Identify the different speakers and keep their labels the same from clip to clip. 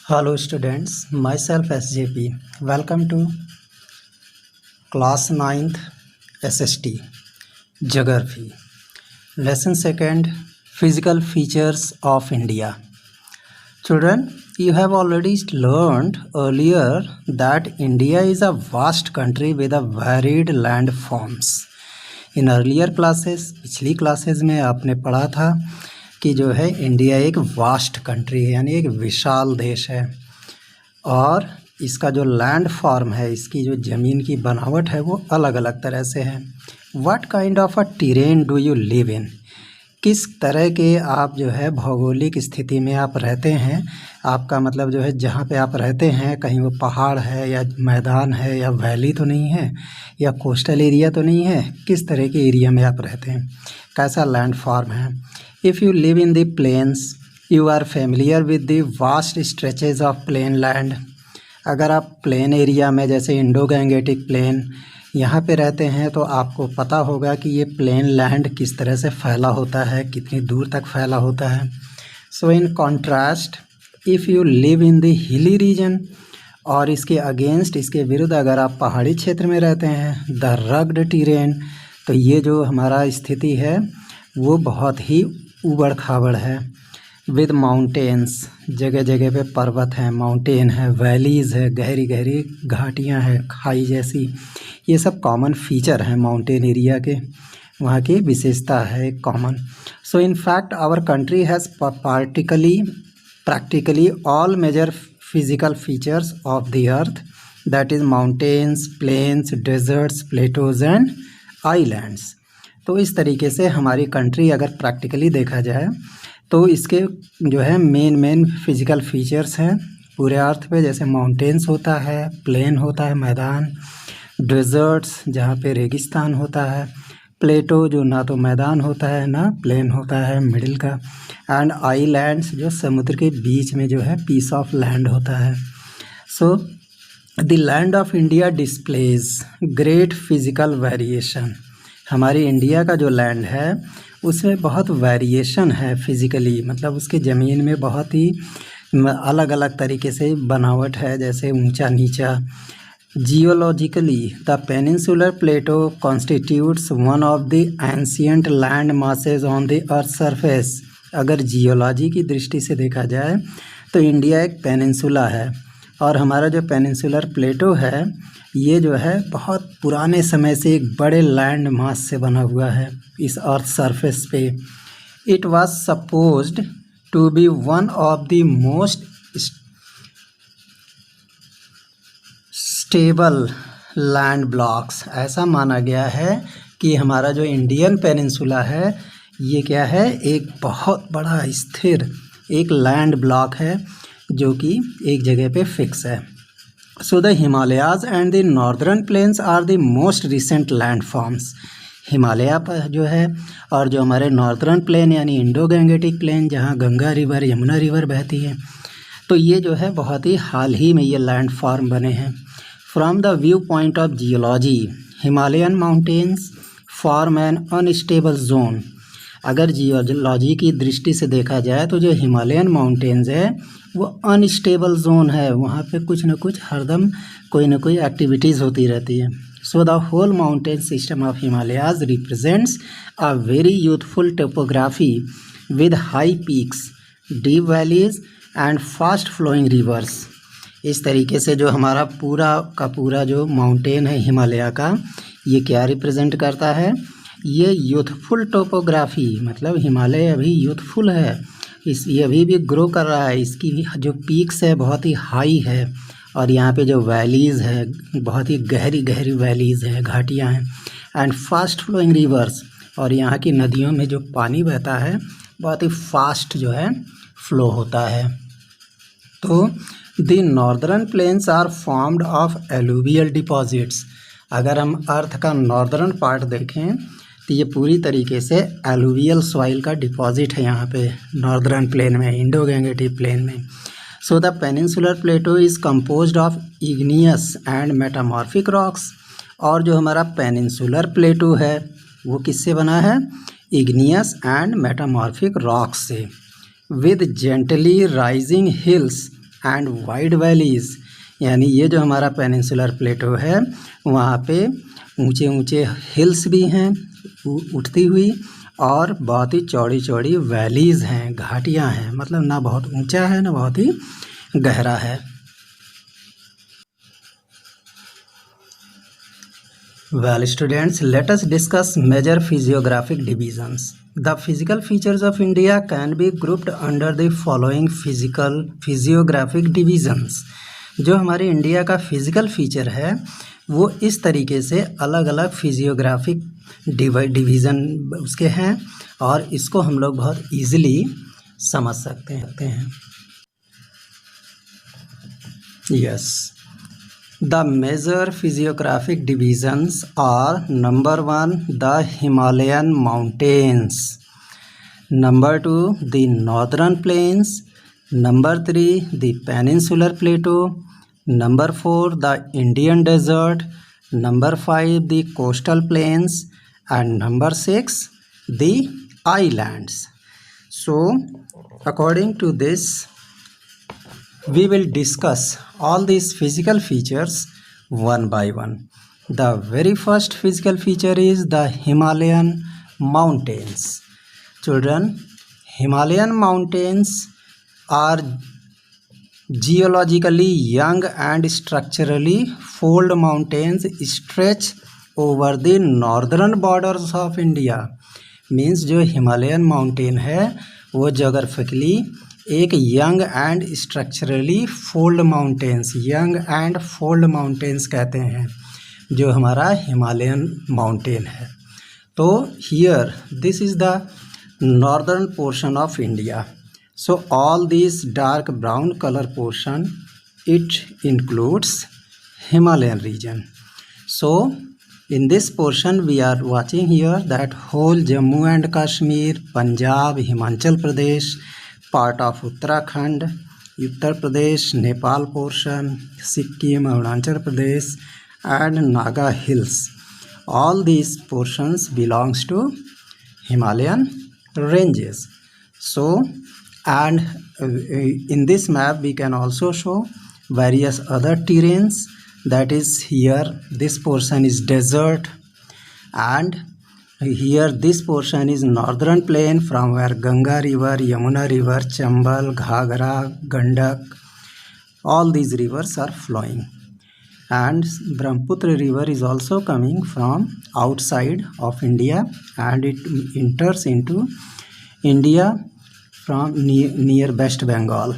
Speaker 1: Hello students, myself SJP. Welcome to class 9th SST Geography. Lesson 2nd, Physical Features of India. Children, you have already learned earlier that India is a vast country with a varied landforms. In earlier classes, पिछली classes में आपने पढ़ा था कि जो है India एक vast country है, यानी एक विशाल देश है और इसका जो लैंड फॉर्म है, इसकी जो ज़मीन की बनावट है वो अलग अलग तरह से है। What kind of a terrain do you live इन, किस तरह के आप जो है भौगोलिक स्थिति में आप रहते हैं। आपका मतलब जो है जहाँ पे आप रहते हैं कहीं वो पहाड़ है या मैदान है या वैली तो नहीं है या कोस्टल एरिया तो नहीं है, किस तरह के एरिया में आप रहते हैं, कैसा लैंड फॉर्म है। If you live in the plains you are familiar with the vast stretches of plain land. अगर आप प्लेन एरिया में जैसे इंडो गैंगेटिक प्लेन यहाँ पे रहते हैं तो आपको पता होगा कि ये प्लेन लैंड किस तरह से फैला होता है, कितनी दूर तक फैला होता है। So in contrast if you live in the hilly region, और इसके अगेंस्ट, इसके विरुद्ध अगर आप पहाड़ी क्षेत्र में रहते हैं, द रग्ड टेरेन, तो ये जो हमारा स्थिति है वो बहुत ही ऊबड़ खाबड़ है। विद माउंटेन्स, जगह जगह पे पर्वत हैं, माउंटेन है, वैलीज़ है, गहरी गहरी घाटियाँ हैं, खाई जैसी, ये सब कॉमन फीचर हैं माउंटेन एरिया के, वहाँ की विशेषता है एक common. So in fact our country has practically all major physical features of the earth, that is mountains, plains, deserts, plateaus and islands. तो इस तरीके से हमारी कंट्री अगर प्रैक्टिकली देखा जाए तो इसके जो है मेन फिजिकल फीचर्स हैं पूरे अर्थ पे, जैसे माउंटेन्स होता है, प्लेन होता है मैदान, डेजर्ट्स जहाँ पे रेगिस्तान होता है, प्लेटो जो ना तो मैदान होता है ना प्लेन होता है मिडिल का, एंड आइलैंड्स जो समुद्र के बीच में जो है पीस ऑफ लैंड होता है। So the land of India displays great physical variation. हमारी इंडिया का जो लैंड है उसमें बहुत वेरिएशन है फिज़िकली, मतलब उसके ज़मीन में बहुत ही अलग अलग तरीके से बनावट है, जैसे ऊंचा नीचा। Geologically the peninsular Plato constitutes one of the ancient land masses on the earth surface. अगर जियोलॉजी की दृष्टि से देखा जाए तो इंडिया एक पेनिनसुला है और हमारा जो पेनिनसुलर प्लेटो है ये जो है बहुत पुराने समय से एक बड़े लैंड मास से बना हुआ है इस अर्थ सरफेस पे। It was supposed to be one of the most stable land blocks. ऐसा माना गया है कि हमारा जो इंडियन पेनिनसुला है ये क्या है, एक बहुत बड़ा स्थिर एक लैंड ब्लॉक है जो कि एक जगह पे फिक्स है। So the Himalayas and the northern plains are the most recent land forms. Himalaya पर जो है और जो हमारे नॉर्दर्न प्लेन यानी इंडो गैंगेटिक प्लेन जहाँ गंगा रिवर यमुना रिवर बहती है, तो ये जो है बहुत ही हाल ही में ये लैंड फॉर्म बने हैं। From the view point of geology Himalayan mountains form an unstable zone. अगर जियोलॉजी की दृष्टि से देखा जाए तो जो हिमालयन माउंटेन्स है वो अनस्टेबल जोन है, वहाँ पे कुछ न कुछ हरदम कोई न कोई एक्टिविटीज़ होती रहती है। So the whole mountain system of Himalayas represents a very youthful topography with high peaks, deep valleys and fast flowing rivers. इस तरीके से जो हमारा पूरा का पूरा जो माउंटेन है हिमालय का, ये क्या रिप्रेजेंट करता है, ये यूथफुल टोपोग्राफी, मतलब हिमालय अभी यूथफुल है, ये अभी भी ग्रो कर रहा है, इसकी भी जो पीक्स है बहुत ही हाई है और यहाँ पे जो वैलीज़ है बहुत ही गहरी गहरी वैलीज़ है, घाटियाँ हैं, एंड फास्ट फ्लोइंग रिवर्स, और यहाँ की नदियों में जो पानी बहता है बहुत ही फास्ट जो है फ्लो होता है। तो the northern plains are formed of alluvial deposits. अगर हम अर्थ का नॉर्दर्न पार्ट देखें तो ये पूरी तरीके से एलुवियल सॉइल का डिपॉजिट है यहाँ पे नॉर्दर्न प्लेन में, इंडो गैंगेटिक प्लेन में। So the peninsular plateau is composed of igneous and metamorphic rocks. और जो हमारा पेनिनसुलर प्लेटो है वो किससे बना है, इग्नियस एंड मेटामॉर्फिक रॉक्स से, with gently rising hills and wide valleys, यानी ये जो हमारा पेनिनसुलर प्लेटो है वहाँ पे ऊंचे ऊंचे हिल्स भी हैं उठती हुई, और बहुत ही चौड़ी चौड़ी वैलीज़ हैं, घाटियाँ हैं, मतलब ना बहुत ऊंचा है ना बहुत ही गहरा है। Well, students, let us discuss major physiographic divisions. The physical features of India can be grouped under the following physiographic divisions. जो हमारे इंडिया का फिजिकल फीचर है वो इस तरीके से अलग अलग फिजियोग्राफिक डिवीज़न उसके हैं, और इसको हम लोग बहुत इजीली समझ सकते हैं। Yes, the major physiographic divisions are: number 1, the Himalayan mountains; number 2, the northern plains; number 3, the peninsular plateau; number 4, the Indian desert; number 5, the coastal plains; and number 6, the islands. So according to this, we will discuss all these physical features one by one. The very first physical feature is the Himalayan mountains. Children, Himalayan mountains are geologically young and structurally fold mountains stretch over the northern borders of India. Means जो Himalayan mountain है वो geographically एक young and structurally fold mountains, young and fold mountains कहते हैं जो हमारा Himalayan mountain है। तो here this is the northern portion of India. So all this dark brown colour portion it includes Himalayan region. So in this portion we are watching here that whole Jammu and Kashmir, Punjab, Himachal Pradesh, part of Uttarakhand, Uttar Pradesh, Nepal portion, Sikkim, Arunachal Pradesh and Naga Hills. All these portions belongs to Himalayan ranges. So and in this map we can also show various other terrains. That is, here this portion is desert, and here this portion is northern plain from where Ganga river, Yamuna river, Chambal, Ghagra, Gandak, all these rivers are flowing, and Brahmaputra river is also coming from outside of India and it enters into India from near West Bengal.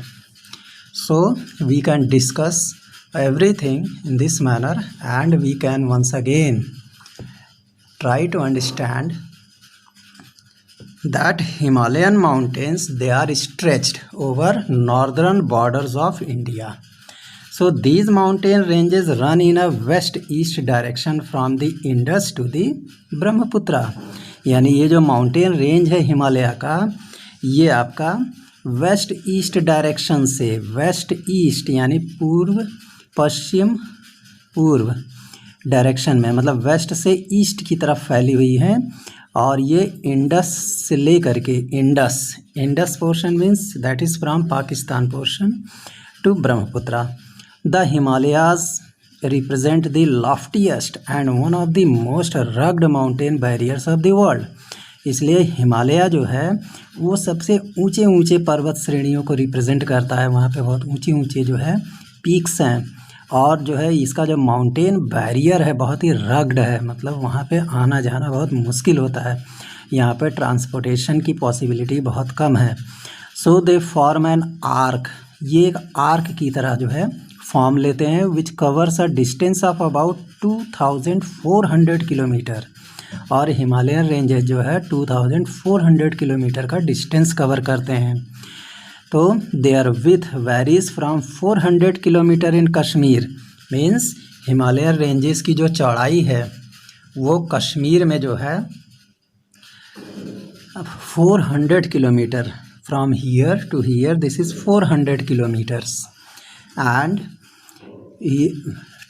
Speaker 1: So we can discuss everything in this manner, and we can once again try to understand that Himalayan mountains, they are stretched over northern borders of India. So these mountain ranges run in a west-east direction from the Indus to the Brahmaputra. यानी ये जो mountain range है हिमालय का, ये आपका west east direction से, west east यानी पूर्व पश्चिम पूर्व डायरेक्शन में, मतलब वेस्ट से ईस्ट की तरफ फैली हुई है, और ये इंडस से लेकर के Indus portion means that is from Pakistan portion to Brahmaputra. The Himalayas represent the loftiest and one of the most rugged mountain barriers of the world. इसलिए हिमालय जो है वो सबसे ऊंचे ऊंचे पर्वत श्रेणियों को रिप्रेजेंट करता है. वहाँ पे बहुत ऊंचे ऊंचे जो है पीक्स हैं, और जो है इसका जो माउंटेन बैरियर है बहुत ही रग्ड है, मतलब वहाँ पे आना जाना बहुत मुश्किल होता है. यहाँ पे ट्रांसपोर्टेशन की पॉसिबिलिटी बहुत कम है. सो दे फॉर्म एन आर्क, ये एक आर्क की तरह जो है फॉर्म लेते हैं, which covers a distance of about 2400 kilometre. और हिमालयन रेंजेस जो है 2400 किलोमीटर का डिस्टेंस कवर करते हैं. तो their width varies from 400 kilometre in Kashmir. Means Himalayan ranges की जो चौड़ाई है वो कश्मीर में जो है 400 kilometre, from here to here this is 400 kilometres, and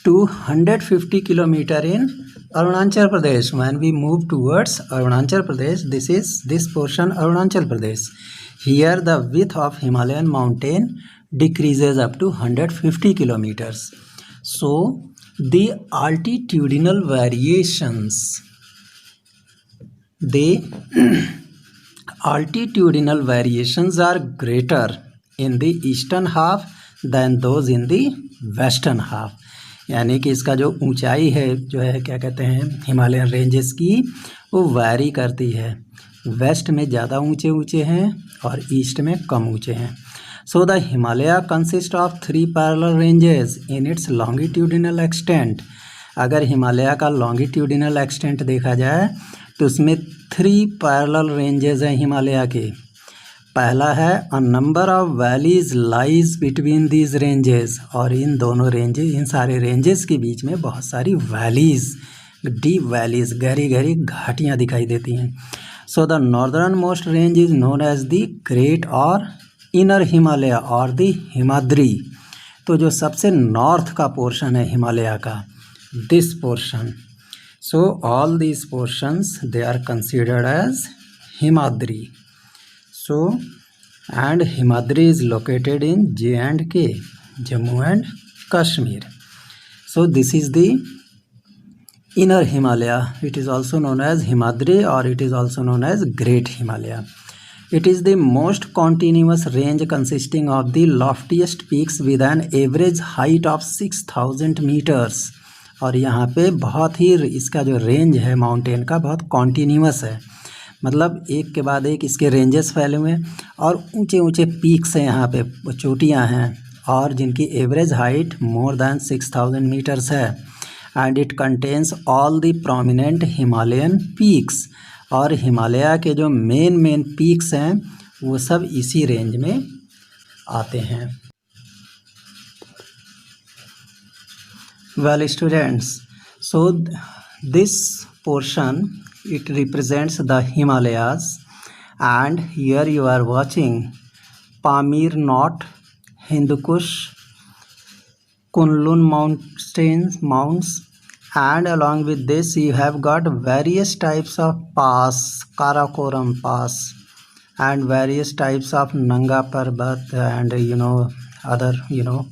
Speaker 1: 250 kilometer in Arunachal Pradesh. When we move towards Arunachal Pradesh, this portion Arunachal Pradesh. Here the width of Himalayan mountain decreases up to 150 kilometers. So the altitudinal variations, altitudinal variations are greater in the eastern half than those in the western half. यानी कि इसका जो ऊंचाई है जो है क्या कहते हैं हिमालयन रेंजेस की, वो वैरी करती है। वेस्ट में ज़्यादा ऊंचे ऊंचे हैं और ईस्ट में कम ऊंचे हैं। So the Himalaya consist of 3 parallel ranges in its longitudinal extent. अगर हिमालय का लॉन्गिट्यूडिनल एक्सटेंट देखा जाए तो उसमें 3 पैरेलल रेंजेस हैं हिमालय के। पहला है a number of valleys lies between these ranges, और इन दोनों रेंजेस, इन सारे रेंजेस के बीच में बहुत सारी वैलीज, डीप वैलीज, गहरी गहरी घाटियाँ दिखाई देती हैं। So the northern most range is known as the great or inner Himalaya or the Himadri. तो जो सबसे नॉर्थ का पोर्शन है हिमालय का, this portion, so all these portions they are considered as Himadri. So, and Himadri is located in J&K, Jammu and Kashmir. So this is the inner Himalaya. It is also known as Himadri, or it is also known as Great Himalaya. It is the most continuous range consisting of the loftiest peaks with an average height of 6000 meters. और यहाँ पे बहुत ही इसका जो range है mountain का बहुत continuous है, मतलब एक के बाद एक इसके रेंजेस फैले हुए हैं और ऊंचे ऊंचे पीक्स हैं, यहाँ पे चोटियाँ हैं और जिनकी average height more than 6000 metres है. And it contains all the prominent Himalayan peaks, और हिमालय के जो मेन पीक्स हैं वो सब इसी रेंज में आते हैं. Well students, so this portion it represents the Himalayas, and here you are watching Pamir Knot, Hindu Kush, Kunlun mounts, and along with this you have got various types of pass, Karakoram Pass, and various types of Nanga Parbat, and other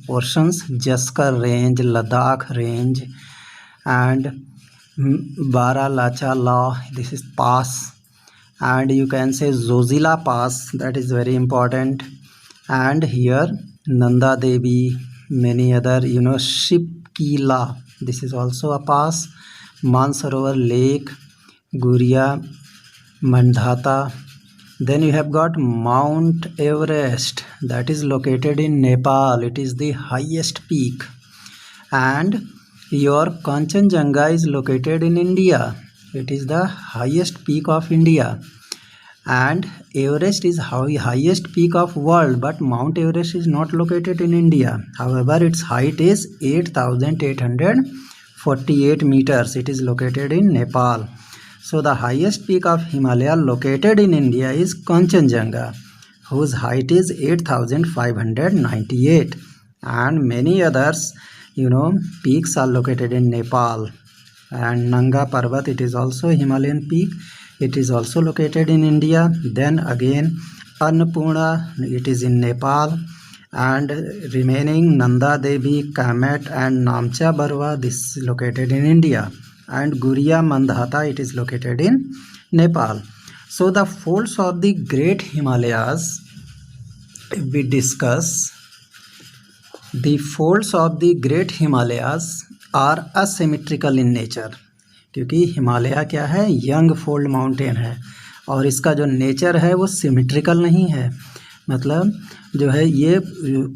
Speaker 1: portions, Jaskar Range, Ladakh Range, and Baralacha Law, this is pass, and you can say Zojila Pass, that is very important. And here Nanda Devi, many other Shipkila, this is also a pass. Mansarovar Lake, Guria, Mandhata. Then you have got Mount Everest, that is located in Nepal. It is the highest peak. And your Kanchenjunga is located in India. It is the highest peak of India. And Everest is highest peak of world, but Mount Everest is not located in India. However, its height is 8848 meters. It is located in Nepal. So the highest peak of Himalaya located in India is Kanchenjunga, whose height is 8598, and many others peaks are located in Nepal. And Nanga Parvat, it is also a Himalayan peak. It is also located in India. Then again Annapurna, it is in Nepal. And remaining Nanda Devi, Kamet and Namcha Barwa, this is located in India. And Guria Mandhata, it is located in Nepal. So the folds of the Great Himalayas, if we discuss, the folds of the Great Himalayas are asymmetrical in nature. क्योंकि हिमालय क्या है, young fold mountain है और इसका जो nature है वो symmetrical नहीं है, मतलब जो है ये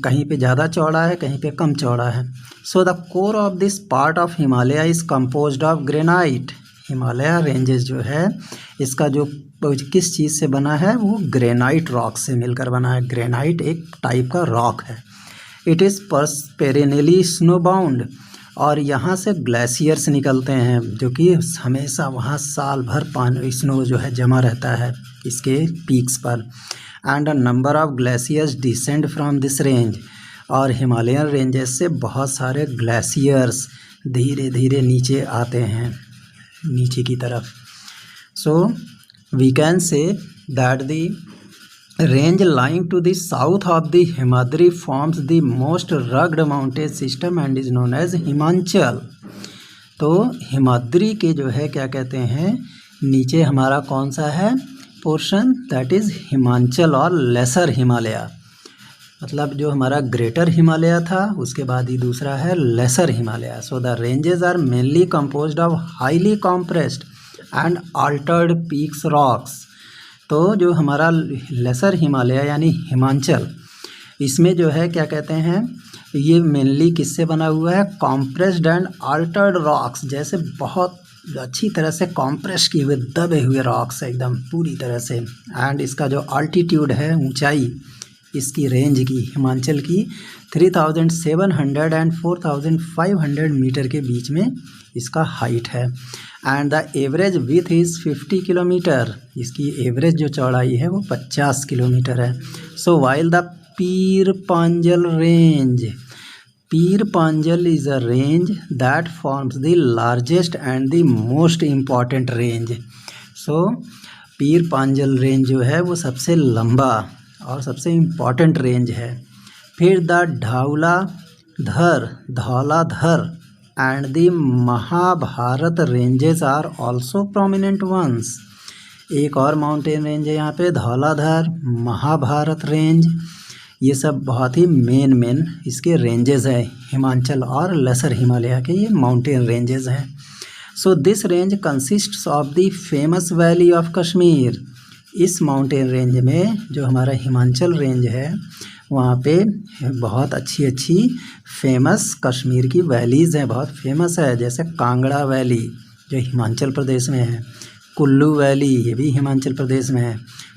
Speaker 1: कहीं पे ज़्यादा चौड़ा है, कहीं पे कम चौड़ा है. So the core of this part of Himalaya is composed of granite. Himalaya ranges जो है इसका जो किस चीज़ से बना है, वो ग्रेनाइट रॉक से मिलकर बना है. ग्रेनाइट एक टाइप का रॉक है. इट इज़ पेरेनियली स्नो बाउंड, और यहाँ से ग्लेशियर्स निकलते हैं जो कि हमेशा वहाँ साल भर पानी स्नो जो है जमा रहता है इसके पीक्स पर. And a number of glaciers descend from this range, और हिमालयन रेंजेस से बहुत सारे ग्लेशियर्स धीरे धीरे नीचे आते हैं नीचे की तरफ. So we can say that the range lying to the south of the Himadri forms the most rugged mountain system and is known as Himachal. तो हिमाद्री के जो है क्या कहते हैं, नीचे हमारा कौन सा है पोर्शन, दैट इज़ हिमांचल और लेसर हिमालय। मतलब जो हमारा ग्रेटर हिमालय था उसके बाद ही दूसरा है lesser Himalaya. So the ranges are mainly composed of highly compressed and altered peaks rocks. तो जो हमारा लेसर हिमालय यानी हिमांचल, इसमें जो है क्या कहते हैं, ये मेनली किससे बना हुआ है, कॉम्प्रेस्ड एंड अल्टर्ड रॉक्स, जैसे बहुत अच्छी तरह से कॉम्प्रेस किए हुए दबे हुए रॉक्स एकदम पूरी तरह से। एंड इसका जो अल्टीट्यूड है, ऊंचाई इसकी रेंज की हिमांचल की 3700 एंड 4500 मीटर के बीच में इसका हाइट है। And the average with is 50 kilometre, इसकी एवरेज जो चौड़ाई है वो 50 किलोमीटर है। So while the Pir Panjal range, Pir Panjal is a range that forms the largest and the most important range. So Pir Panjal range जो है वो सबसे लंबा और सबसे इम्पॉर्टेंट रेंज है। फिर the Dhauladhar, Dhauladhar and the Mahabharat ranges are also prominent ones. एक और माउंटेन रेंज है यहाँ पे, धौलाधर, महाभारत रेंज, ये सब बहुत ही मेन इसके रेंजेस हैं, हिमांचल और लेसर हिमालय के ये माउंटेन रेंजेस हैं। So this range consists of the famous valley of Kashmir. इस माउंटेन रेंज में जो हमारा हिमांचल रेंज है वहाँ पे बहुत अच्छी फेमस कश्मीर की वैलीज़ हैं, बहुत फेमस है, जैसे कांगड़ा वैली जो हिमाचल प्रदेश में है, कुल्लू वैली ये भी हिमाचल प्रदेश में है।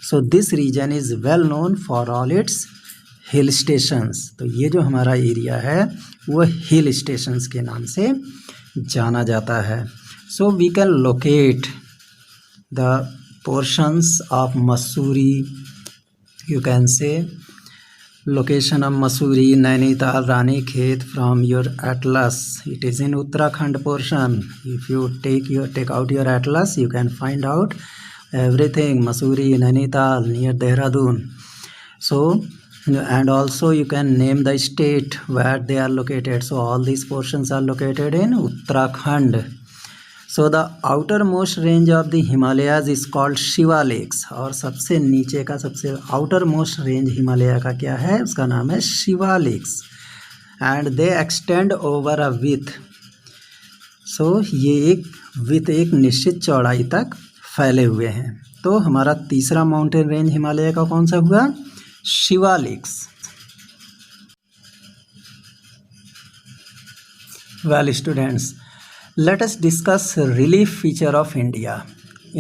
Speaker 1: So this region is well known for all its hill stations. तो ये जो हमारा एरिया है वो हिल स्टेशंस के नाम से जाना जाता है। So we can locate the portions of Mussoorie, you can say location of Mussoorie, Nainital, Ranikhet from your atlas. It is in Uttarakhand portion. If you take out your atlas, you can find out everything. Mussoorie, Nainital, near Dehradun. So and also you can name the state where they are located. So all these portions are located in Uttarakhand. So the outer most range of the Himalayas is called Shivaliks. और सबसे नीचे का सबसे outer most range Himalaya का क्या है, उसका नाम है Shivaliks. And they extend over a with. So ये एक निश्चित चौड़ाई तक फैले हुए हैं। तो हमारा तीसरा माउंटेन रेंज हिमालय का कौन सा हुआ, Shivaliks. Well students, let us discuss relief feature of India.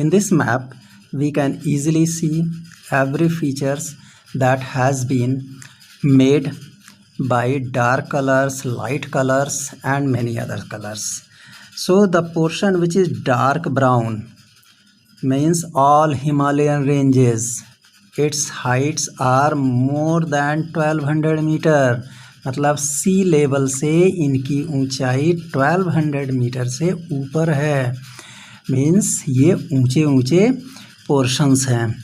Speaker 1: In this map we can easily see every features that has been made by dark colors, light colors and many other colors. So the portion which is dark brown means all Himalayan ranges. Its heights are more than 1200 meter। मतलब सी level से इनकी ऊंचाई 1200 metre से ऊपर है। Means ये ऊंचे portions हैं।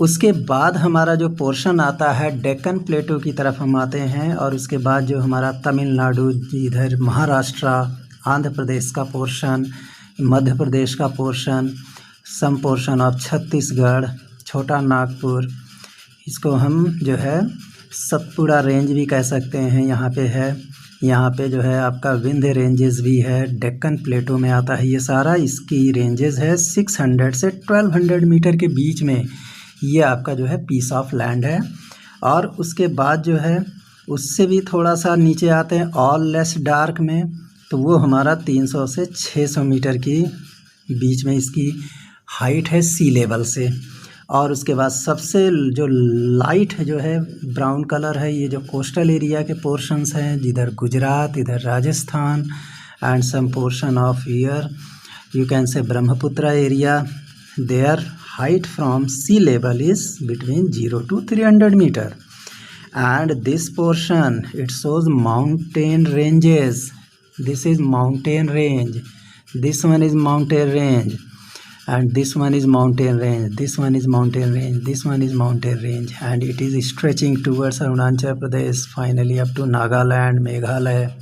Speaker 1: उसके बाद हमारा जो पोर्शन आता है डेक्कन प्लेटो की तरफ हम आते हैं, और उसके बाद जो हमारा तमिलनाडु, इधर महाराष्ट्र, आंध्र प्रदेश का पोर्शन, मध्य प्रदेश का portion, some portion of Chhattisgarh, Chhota Nagpur, इसको हम जो है सतपुड़ा रेंज भी कह सकते हैं, यहाँ पे है। यहाँ पे जो है आपका विंध्य रेंजेस भी है, डेक्कन प्लेटो में आता है ये सारा। इसकी रेंजेस है 600 से 1200 मीटर के बीच में, ये आपका जो है पीस ऑफ लैंड है। और उसके बाद जो है उससे भी थोड़ा सा नीचे आते हैं ऑल लेस डार्क में, तो वो हमारा 300 से 600 मीटर की बीच में इसकी हाइट है सी लेवल से। और उसके बाद सबसे जो लाइट जो है ब्राउन कलर है, ये जो कोस्टल एरिया के पोर्शंस हैं, जिधर गुजरात, इधर Rajasthan and some portion of here you can say Brahmaputra area, their height from sea level is between 0 to 300 metre. And this portion it shows mountain ranges. This is mountain range, this one is mountain range. and this one is mountain range, this one is mountain range, this one is mountain range, and it is stretching towards Arunachal Pradesh, finally up to Nagaland, Meghalaya.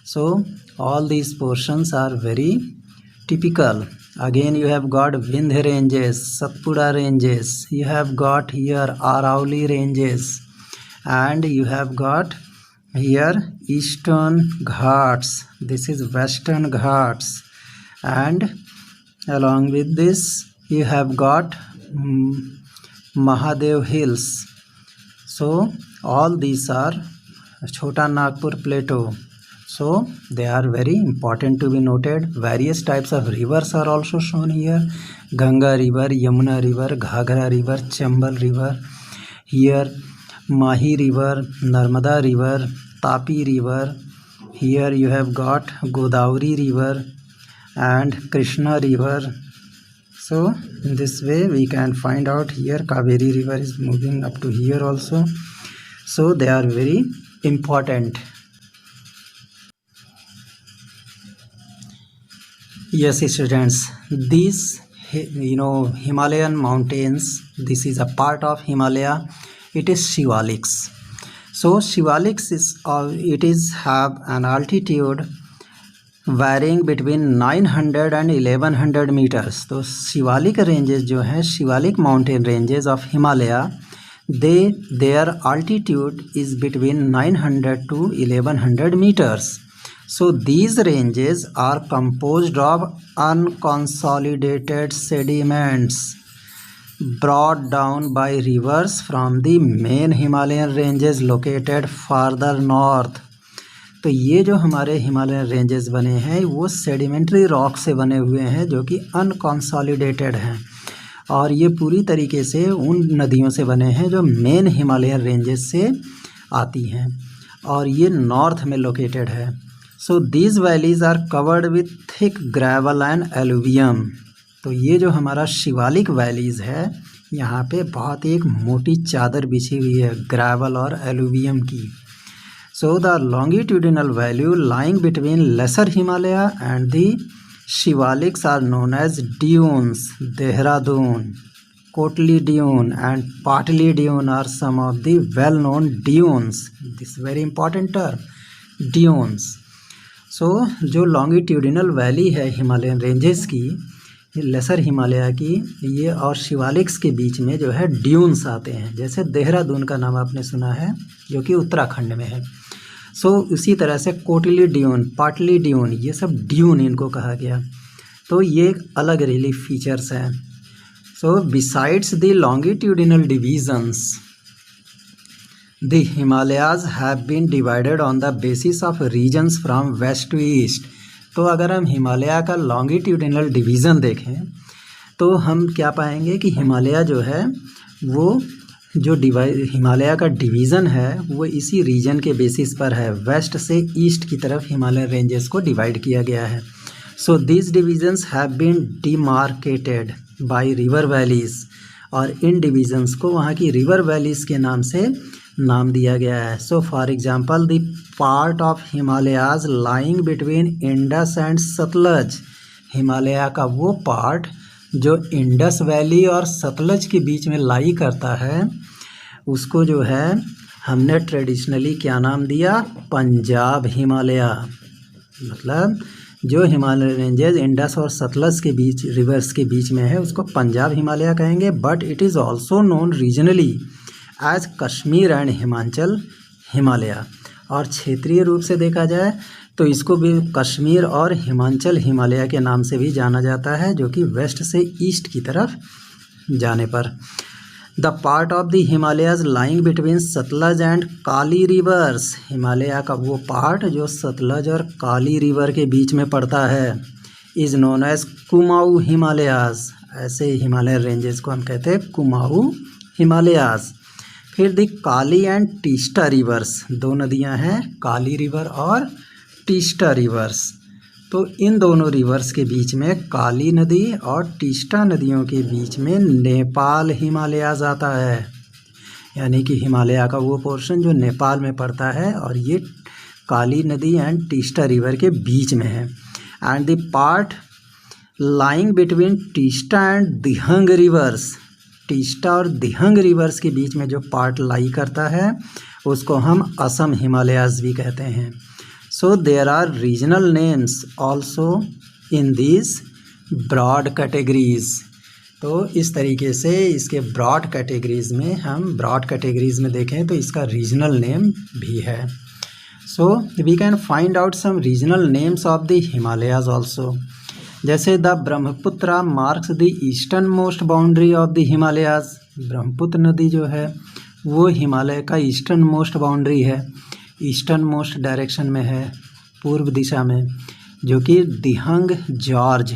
Speaker 1: So all these portions are very typical. Again you have got Vindhya ranges, Satpura ranges, you have got here Arauli ranges, and you have got here Eastern Ghats, this is Western Ghats, and along with this you have got Mahadev Hills. So all these are Chota Nagpur Plateau. So they are very important to be noted. Various types of rivers are also shown here. Ganga river, Yamuna river, Ghagra river, Chambal river. Here Mahi river, Narmada river, Tapi river. Here you have got Godavari river and Krishna river. So in this way we can find out here Kaveri river is moving up to here also. So they are very important. Yes students, these Himalayan mountains, this is a part of Himalaya, it is Shivaliks. So Shivaliks is have an altitude varying between 900 and 1100 meters. तो Shivalik ranges जो हैं, Shivalik mountain ranges of Himalaya, their altitude is between 900 to 1100 meters. So these ranges are composed of unconsolidated sediments brought down by rivers from the main Himalayan ranges located farther north. तो ये जो हमारे Himalayan ranges बने हैं वो sedimentary rock से बने हुए हैं जो कि अनकॉन्सोलिडेटेड हैं, और ये पूरी तरीके से उन नदियों से बने हैं जो मेन हिमालयन रेंजेस से आती हैं, और ये नॉर्थ में लोकेटेड है. So these valleys are covered with thick gravel and alluvium. तो ये जो हमारा शिवालिक वैलीज है यहाँ पे बहुत एक मोटी चादर बिछी हुई है ग्रेवल और एलुवियम की. So the longitudinal value lying between Lesser Himalaya and the Shivaliks are known as dunes. Dehradun, Kotli Dune and Patli Dune are some of the well-known dunes. This is very important term, dunes. So जो longitudinal valley है Himalayan ranges की, laser Himalaya की, ये और शिवालिक्स के बीच में जो है ड्यून्स आते हैं. जैसे देहरादून का नाम आपने सुना है जो कि उत्तराखंड में है. सो उसी तरह से कोटली ड्यून, पाटली ड्यून, ये सब ड्यून इनको कहा गया. तो ये एक अलग रिलीफ फीचर्स हैं. So besides the longitudinal divisions, the Himalayas have been divided on the basis of regions from west to east. तो अगर हम हिमालय का लॉन्गिट्यूडिनल डिवीज़न देखें तो हम क्या पाएंगे कि हिमालय जो है वो जो हिमालय का डिवीज़न है वो इसी रीजन के बेसिस पर है. वेस्ट से ईस्ट की तरफ हिमालय रेंजेस को डिवाइड किया गया है. So this divisions have been demarcated by river valleys, और इन डिवीजन्स को वहाँ की रिवर वैलीज के नाम से नाम दिया गया है. So for example the part of Himalayas lying between Indus and Sutlej, Himalaya का वो पार्ट जो इंडस वैली और सतलज के बीच में लाई करता है, उसको जो है हमने ट्रेडिशनली क्या नाम दिया, पंजाब हिमालय. मतलब जो हिमालय रेंजेस इंडस और सतलज के बीच, रिवर्स के बीच में है, उसको पंजाब हिमालय कहेंगे. But it is also known regionally as Kashmir and Himachal Himalaya. और क्षेत्रीय रूप से देखा जाए तो इसको भी कश्मीर और हिमाचल हिमालय के नाम से भी जाना जाता है, जो कि वेस्ट से ईस्ट की तरफ जाने पर. The part of the Himalayas lying between Sutlej and Kali reverse, Himalaya का वो पार्ट जो सतलज और काली रिवर के बीच में पड़ता है, is known as Kumaon Himalayas. ऐसे हिमालय रेंजेस को हम कहते हैं कुमाऊँ हिमालयाज. फिर the Kali and Teesta reverse, दो नदियां हैं काली रिवर और टीस्टा रिवर्स. तो इन दोनों रिवर्स के बीच में, काली नदी और टीस्टा नदियों के बीच में नेपाल हिमालयाज आता है, यानी कि हिमालय का वो पोर्शन जो नेपाल में पड़ता है, और ये काली नदी एंड टीस्टा रिवर के बीच में है. And the part lying between Teesta and Dihang reverse. Teesta और दिहंग रिवर्स के बीच में जो पार्ट लाई करता है उसको हम असम हिमालयाज भी कहते हैं। So there are regional names also in this broad categories. तो इस तरीके से इसके ब्रॉड कैटेगरीज में देखें तो इसका रीजनल नेम भी है। So we can find out some regional names of the Himalayas also. जैसे the Brahmaputra marks the eastern most boundary of the Himalayas. Brahmaputra नदी जो है वो हिमालय का ईस्टर्न मोस्ट बाउंड्री है, ईस्टर्न मोस्ट डायरेक्शन में है, पूर्व दिशा में, जो कि दिहंग जॉर्ज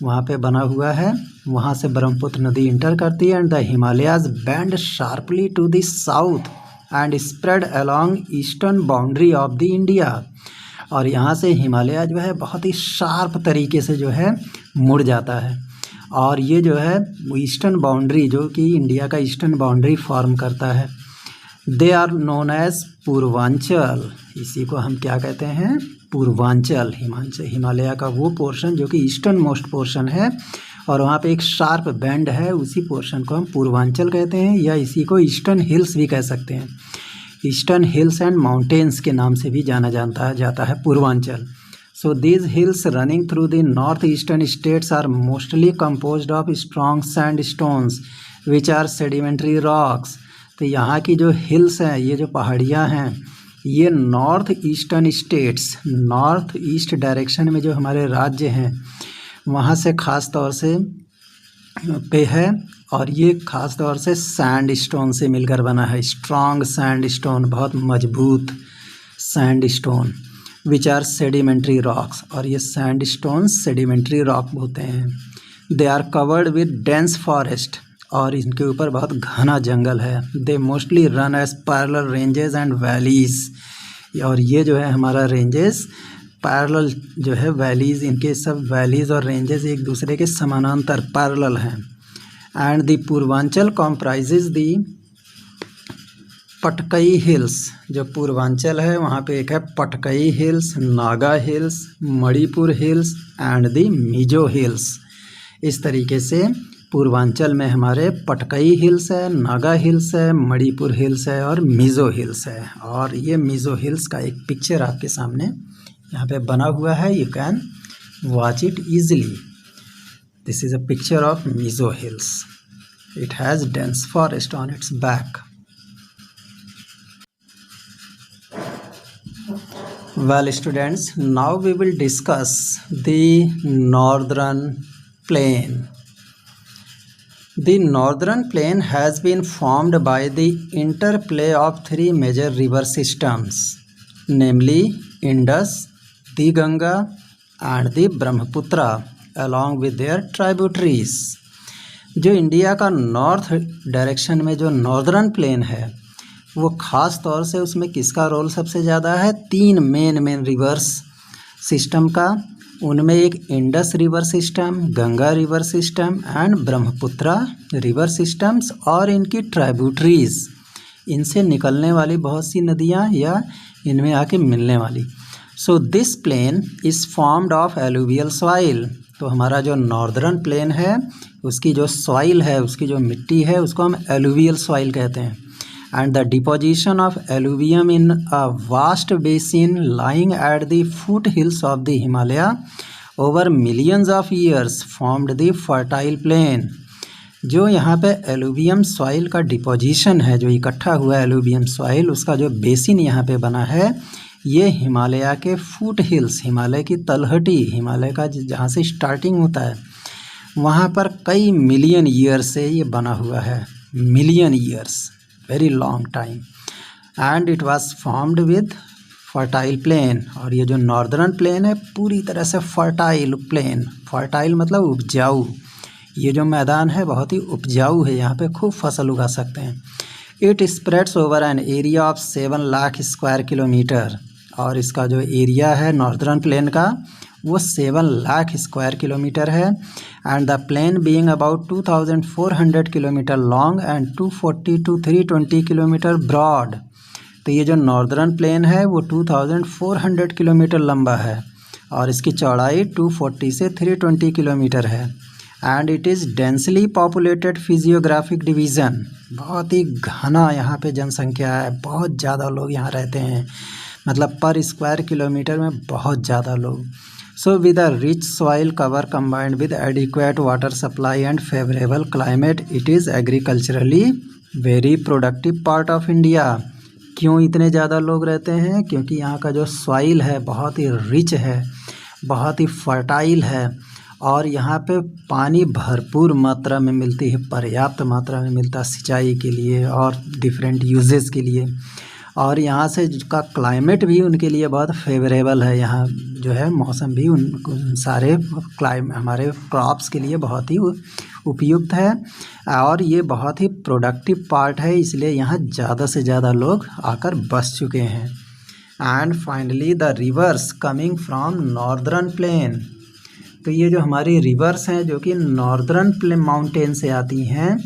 Speaker 1: वहाँ पे बना हुआ है। वहाँ से ब्रह्मपुत्र नदी इंटर करती है। And the Himalayas bend sharply to the south and spread along eastern boundary of the India. और यहाँ से हिमालय जो है बहुत ही शार्प तरीके से जो है मुड़ जाता है, और ये जो है ईस्टर्न बाउंड्री जो कि इंडिया का ईस्टर्न बाउंड्री फॉर्म करता है। They are known as Purvanchal. इसी को हम क्या कहते हैं? पूर्वांचल। हिमालय का वो पोर्शन जो कि ईस्टर्न मोस्ट पोर्शन है और वहाँ पे एक शार्प बैंड है, उसी पोर्शन को हम पूर्वांचल कहते हैं, या इसी को ईस्टर्न हिल्स भी कह सकते हैं। ईस्टर्न हिल्स एंड माउंटेन्स के नाम से भी जाना जाता है Purvanchal. So these hills running through the north eastern states are mostly composed of strong sand stones which are sedimentary rocks. तो यहाँ की जो हिल्स हैं, ये जो पहाड़ियाँ हैं, ये north eastern states, north east direction में जो हमारे राज्य हैं वहाँ से ख़ास तौर से पे है, और ये ख़ास तौर से सैंड स्टोन से मिलकर बना है। स्ट्रॉन्ग सैंड स्टोन, बहुत मजबूत sand stone, which are sedimentary rocks, और ये सैंड स्टोन सेडिमेंट्री रॉक होते हैं। They are covered with dense forest, और इनके ऊपर बहुत घना जंगल है। They mostly run as parallel ranges and valleys, और ये जो है हमारा रेंजेस पैरेलल जो है वैलीज़, इनके सब वैलीज़ और रेंजेस एक दूसरे के समानांतर पैरेलल हैं। And the Purvanchal comprises the Patkai hills. जो पूर्वांचल है वहाँ पे एक है Patkai hills, Naga hills, Manipur hills and the Mizo hills. इस तरीके से पूर्वांचल में हमारे पटकई हिल्स है, नागा हिल्स है, मणिपुर हिल्स है और मिजो हिल्स है। और ये मिजो हिल्स का एक पिक्चर आपके सामने यहाँ पे बना हुआ है, you can watch it easily. This is a picture of Mizo hills. It has dense forest on its back. Well students, now we will discuss the northern plain. The northern plain has been formed by the interplay of three major river systems, namely Indus, the Ganga and the Brahmaputra, along with their tributaries. जो India का north direction में जो northern plain है वो ख़ास तौर से उसमें किसका रोल सबसे ज़्यादा है? तीन मेन रिवर्स सिस्टम का। उनमें एक Indus river system, Ganga river system and Brahmaputra river systems और इनकी ट्राइब्यूटरीज, इनसे निकलने वाली बहुत सी नदियाँ या इनमें आके मिलने वाली। So this plain is formed of alluvial soil. तो हमारा जो नॉर्दर्न प्लेन है उसकी जो सॉइल है, उसकी जो मिट्टी है, उसको हम एलुवियल सॉइल कहते हैं। And the deposition of alluvium in a vast basin lying at the foot hills of the Himalaya over millions of years formed the fertile plain. जो यहाँ पे एलुवियम सॉइल का डिपोजिशन है, जो इकट्ठा हुआ है एलुवियम सॉइल, उसका जो बेसिन यहाँ पे बना है, ये हिमालय के फुट हिल्स, हिमालय की तलहटी, हिमालय का जहाँ से स्टार्टिंग होता है वहाँ पर कई मिलियन ईयर से ये बना हुआ है। Million years, very long time. And it was formed with fertile plain. और ये जो नॉर्दर्न प्लेन है पूरी तरह से फर्टाइल प्लेन, फर्टाइल मतलब उपजाऊ। ये जो मैदान है बहुत ही उपजाऊ है, यहाँ पे खूब फसल उगा सकते हैं। It spreads over an area of 7 lakh square kilometre. और इसका जो एरिया है नॉर्दर्न प्लेन का वो 7 लाख स्क्वायर किलोमीटर है। And the plain being about 2400 kilometre long and 240 to 320 kilometre broad. तो ये जो नॉर्दर्न प्लेन है वो 2400 किलोमीटर लंबा है और इसकी चौड़ाई 240 से 320 किलोमीटर है। And it is densely populated physiographic division, बहुत ही घना यहाँ पे जनसंख्या है, बहुत ज़्यादा लोग यहाँ रहते हैं, मतलब पर स्क्वायर किलोमीटर में बहुत ज़्यादा लोग। So with a rich soil cover combined with adequate water supply and favourable climate, it is agriculturally very productive part of India. क्यों इतने ज़्यादा लोग रहते हैं? क्योंकि यहाँ का जो सॉइल है बहुत ही रिच है, बहुत ही फर्टाइल है, और यहाँ पे पानी भरपूर मात्रा में मिलती है, पर्याप्त मात्रा में मिलता है सिंचाई के लिए और डिफरेंट यूजेस के लिए। और यहाँ से का क्लाइमेट भी उनके लिए बहुत फेवरेबल है, यहाँ जो है मौसम भी उन सारे हमारे क्रॉप्स के लिए बहुत ही उपयुक्त है, और ये बहुत ही प्रोडक्टिव पार्ट है, इसलिए यहाँ ज़्यादा से ज़्यादा लोग आकर बस चुके हैं। And finally the reverse coming from northern plain, तो ये जो हमारी रिवर्स हैं जो कि नॉर्दर्न प्लेन माउंटेन से आती हैं,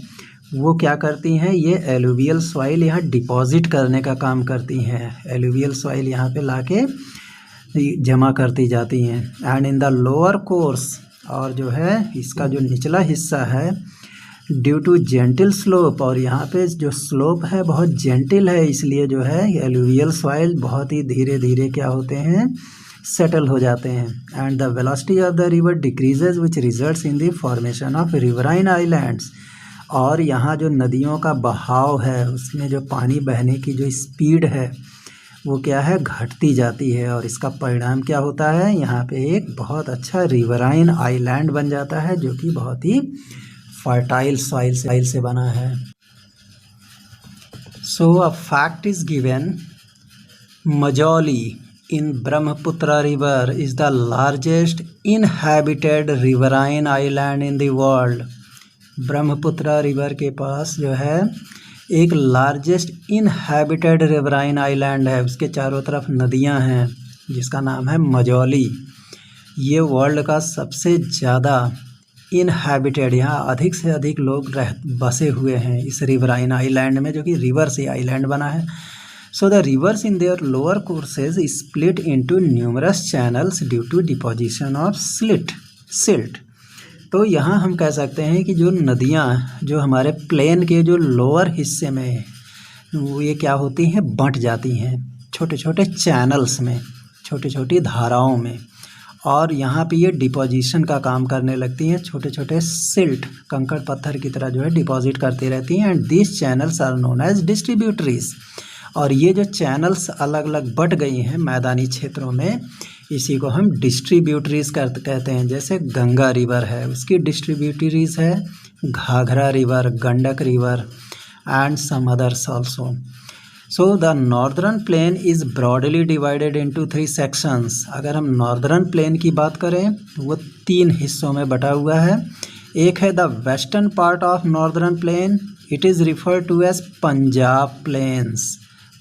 Speaker 1: वो क्या करती हैं, ये एलुवियल सॉइल यहाँ डिपॉजिट करने का काम करती हैं, एलुवियल सॉइल यहाँ पे लाके जमा करती जाती हैं। And in the lower course, और जो है इसका जो निचला हिस्सा है, ड्यू टू जेंटिल स्लोप, और यहाँ पे जो स्लोप है बहुत जेंटिल है, इसलिए जो है एलुवियल सॉइल बहुत ही धीरे धीरे क्या होते हैं, सेटल हो जाते हैं। And the velocity of the river decreases which results in the formation of riverine islands, और यहाँ जो नदियों का बहाव है उसमें जो पानी बहने की जो स्पीड है वो क्या है, घटती जाती है, और इसका परिणाम क्या होता है, यहाँ पे एक बहुत अच्छा रिवराइन आइलैंड बन जाता है जो कि बहुत ही फर्टाइल सॉइल से बना है। So a fact is given, Majuli in Brahmaputra river is the largest inhabited riverine island in the world। Brahmaputra river के पास जो है एक लार्जेस्ट इनहैबिटेड रिवराइन आइलैंड है, उसके चारों तरफ नदियां हैं, जिसका नाम है मजौली। ये वर्ल्ड का सबसे ज़्यादा इनहैबिटेड, यहाँ अधिक से अधिक लोग बसे हुए हैं इस रिवराइन आइलैंड में, जो कि रिवर से आइलैंड बना है। So the rivers in their lower courses split into numerous channels due to deposition of silt। तो यहाँ हम कह सकते हैं कि जो नदियाँ जो हमारे प्लेन के जो लोअर हिस्से में वो ये क्या होती हैं, बंट जाती हैं छोटे छोटे चैनल्स में, छोटी छोटी धाराओं में, और यहाँ पे ये डिपोजिशन का काम करने लगती हैं, छोटे छोटे सिल्ट कंकड़ पत्थर की तरह जो है डिपॉजिट करती रहती हैं। And this channels are known as distributaries, और ये जो चैनल्स अलग अलग बट गई हैं मैदानी क्षेत्रों में, इसी को हम डिस्ट्रीब्यूटरीज कहते हैं। जैसे गंगा रिवर है, उसकी डिस्ट्रीब्यूटरीज है Ghaghara river, Gandak river and some others also. So the northern plain is broadly divided into 3 sections. अगर हम नॉर्दर्न प्लेन की बात करें तो वो 3 हिस्सों में बटा हुआ है। एक है the western part of northern plain, it is referred to as Punjab plains.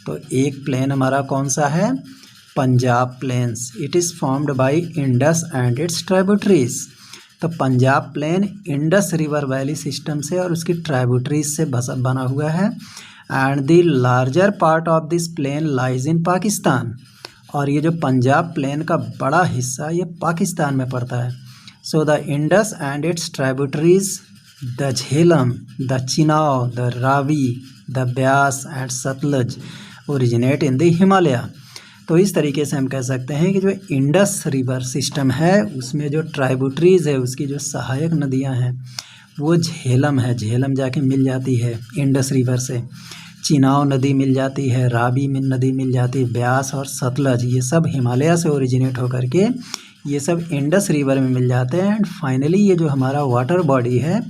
Speaker 1: तो एक प्लेन हमारा कौन सा है, Punjab plains. It is formed by Indus and its tributaries. तो Punjab plain Indus river valley system से और उसकी ट्राइब्यूटरीज से बना हुआ है। And the larger part of this plain lies in Pakistan, और ये जो पंजाब प्लेन का बड़ा हिस्सा ये पाकिस्तान में पड़ता है। So the Indus and its tributaries, the Jhelum, the Chenab, the Ravi, the Beas and Sutlej originate in the Himalaya. तो इस तरीके से हम कह सकते हैं कि जो इंडस रिवर सिस्टम है उसमें जो ट्राइब्यूटरीज है, उसकी जो सहायक नदियां हैं वो झेलम है, झेलम जाके मिल जाती है इंडस रिवर से, चिनाव नदी मिल जाती है, रावी नदी मिल जाती है, ब्यास और सतलज, ये सब हिमालय से ओरिजिनेट होकर के ये सब इंडस रिवर में मिल जाते हैं। एंड फाइनली ये जो हमारा वाटर बॉडी है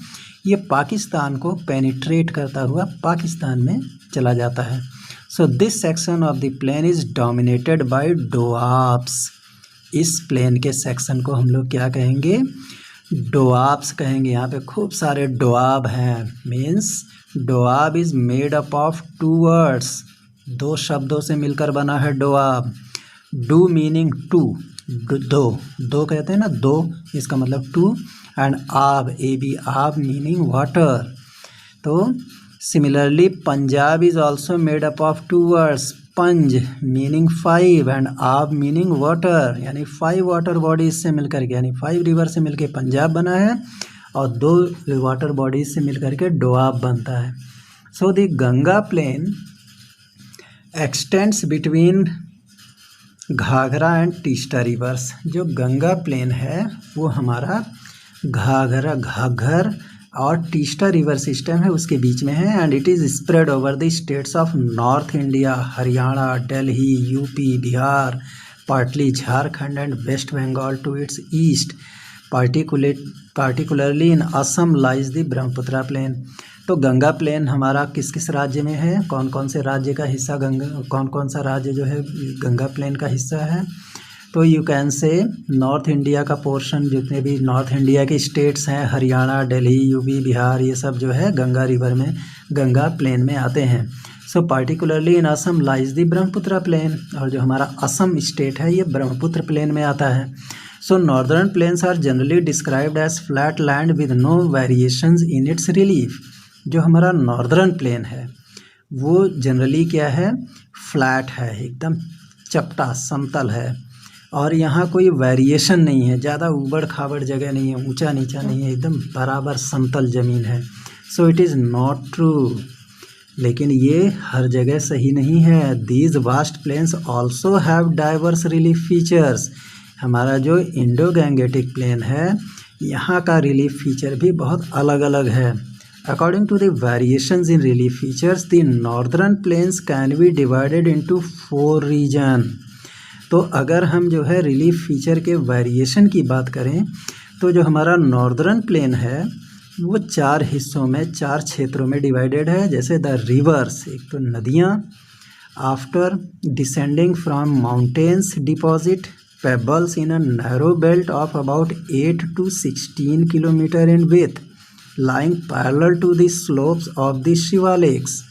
Speaker 1: ये पाकिस्तान को पेनिट्रेट करता हुआ पाकिस्तान में चला जाता है। So this section of the plain is dominated by doabs. इस प्लेन के सेक्शन को हम लोग क्या कहेंगे, डोआब्स कहेंगे। यहाँ पे खूब सारे डोआब हैं। Means doab is made up of 2 words, 2 शब्दों से मिलकर बना है डोआब। डू मीनिंग टू, दो कहते हैं ना, दो, इसका मतलब टू, एंड आब, ए बी, आब मीनिंग वाटर। तो similarly Punjab is also made up of 2 words, पंज मीनिंग 5 एंड आब मीनिंग वाटर, यानी 5 वाटर बॉडीज से मिलकर के, यानी 5 रिवर से मिलकर पंजाब बना है और 2 वाटर बॉडीज से मिलकर के डोआब बनता है। So the Ganga plain extends between Ghaghara and Teesta rivers. जो गंगा प्लेन है वो हमारा घाघर और टीस्टा रिवर सिस्टम है उसके बीच में है। And it is spread over the states of north India, Haryana, Delhi, UP, Bihar, partly Jharkhand and West Bengal to its east. Particularly in Assam lies the Brahmaputra plain. तो गंगा प्लेन हमारा किस किस राज्य में है, कौन कौन से राज्य का हिस्सा कौन कौन सा राज्य जो है गंगा प्लेन का हिस्सा है? तो यू कैन से नॉर्थ इंडिया का पोर्शन, जितने भी नॉर्थ इंडिया के स्टेट्स हैं, हरियाणा, दिल्ली, यूपी, बिहार, ये सब जो है गंगा रिवर में, गंगा प्लेन में आते हैं। So particularly in Assam lies the Brahmaputra plain. और जो हमारा असम स्टेट है ये ब्रह्मपुत्र प्लेन में आता है। So northern plains are generally described as flat land with no variations in its relief. जो हमारा नॉर्दर्न प्लेन है वो जनरली क्या है, फ्लैट है, एकदम चपटा समतल है और यहाँ कोई वेरिएशन नहीं है, ज़्यादा ऊबड़ खाबड़ जगह नहीं है, ऊंचा नीचा नहीं है, एकदम बराबर समतल ज़मीन है। So it is not true. लेकिन ये हर जगह सही नहीं है। These vast plains also have diverse relief features. हमारा जो इंडो गैंगेटिक प्लेन है यहाँ का रिलीफ फीचर भी बहुत अलग अलग है। According to the variations in relief features the northern plains can be divided into 4 region. तो अगर हम जो है रिलीफ फीचर के वेरिएशन की बात करें तो जो हमारा नॉर्दर्न प्लेन है वो 4 हिस्सों में, 4 क्षेत्रों में डिवाइडेड है। जैसे द रिवर्स, एक तो नदियाँ, after descending from mountains deposit pebbles in a narrow belt of about 8 to 16 kilometre in with lying parallel to the slopes of the Shiwaliks.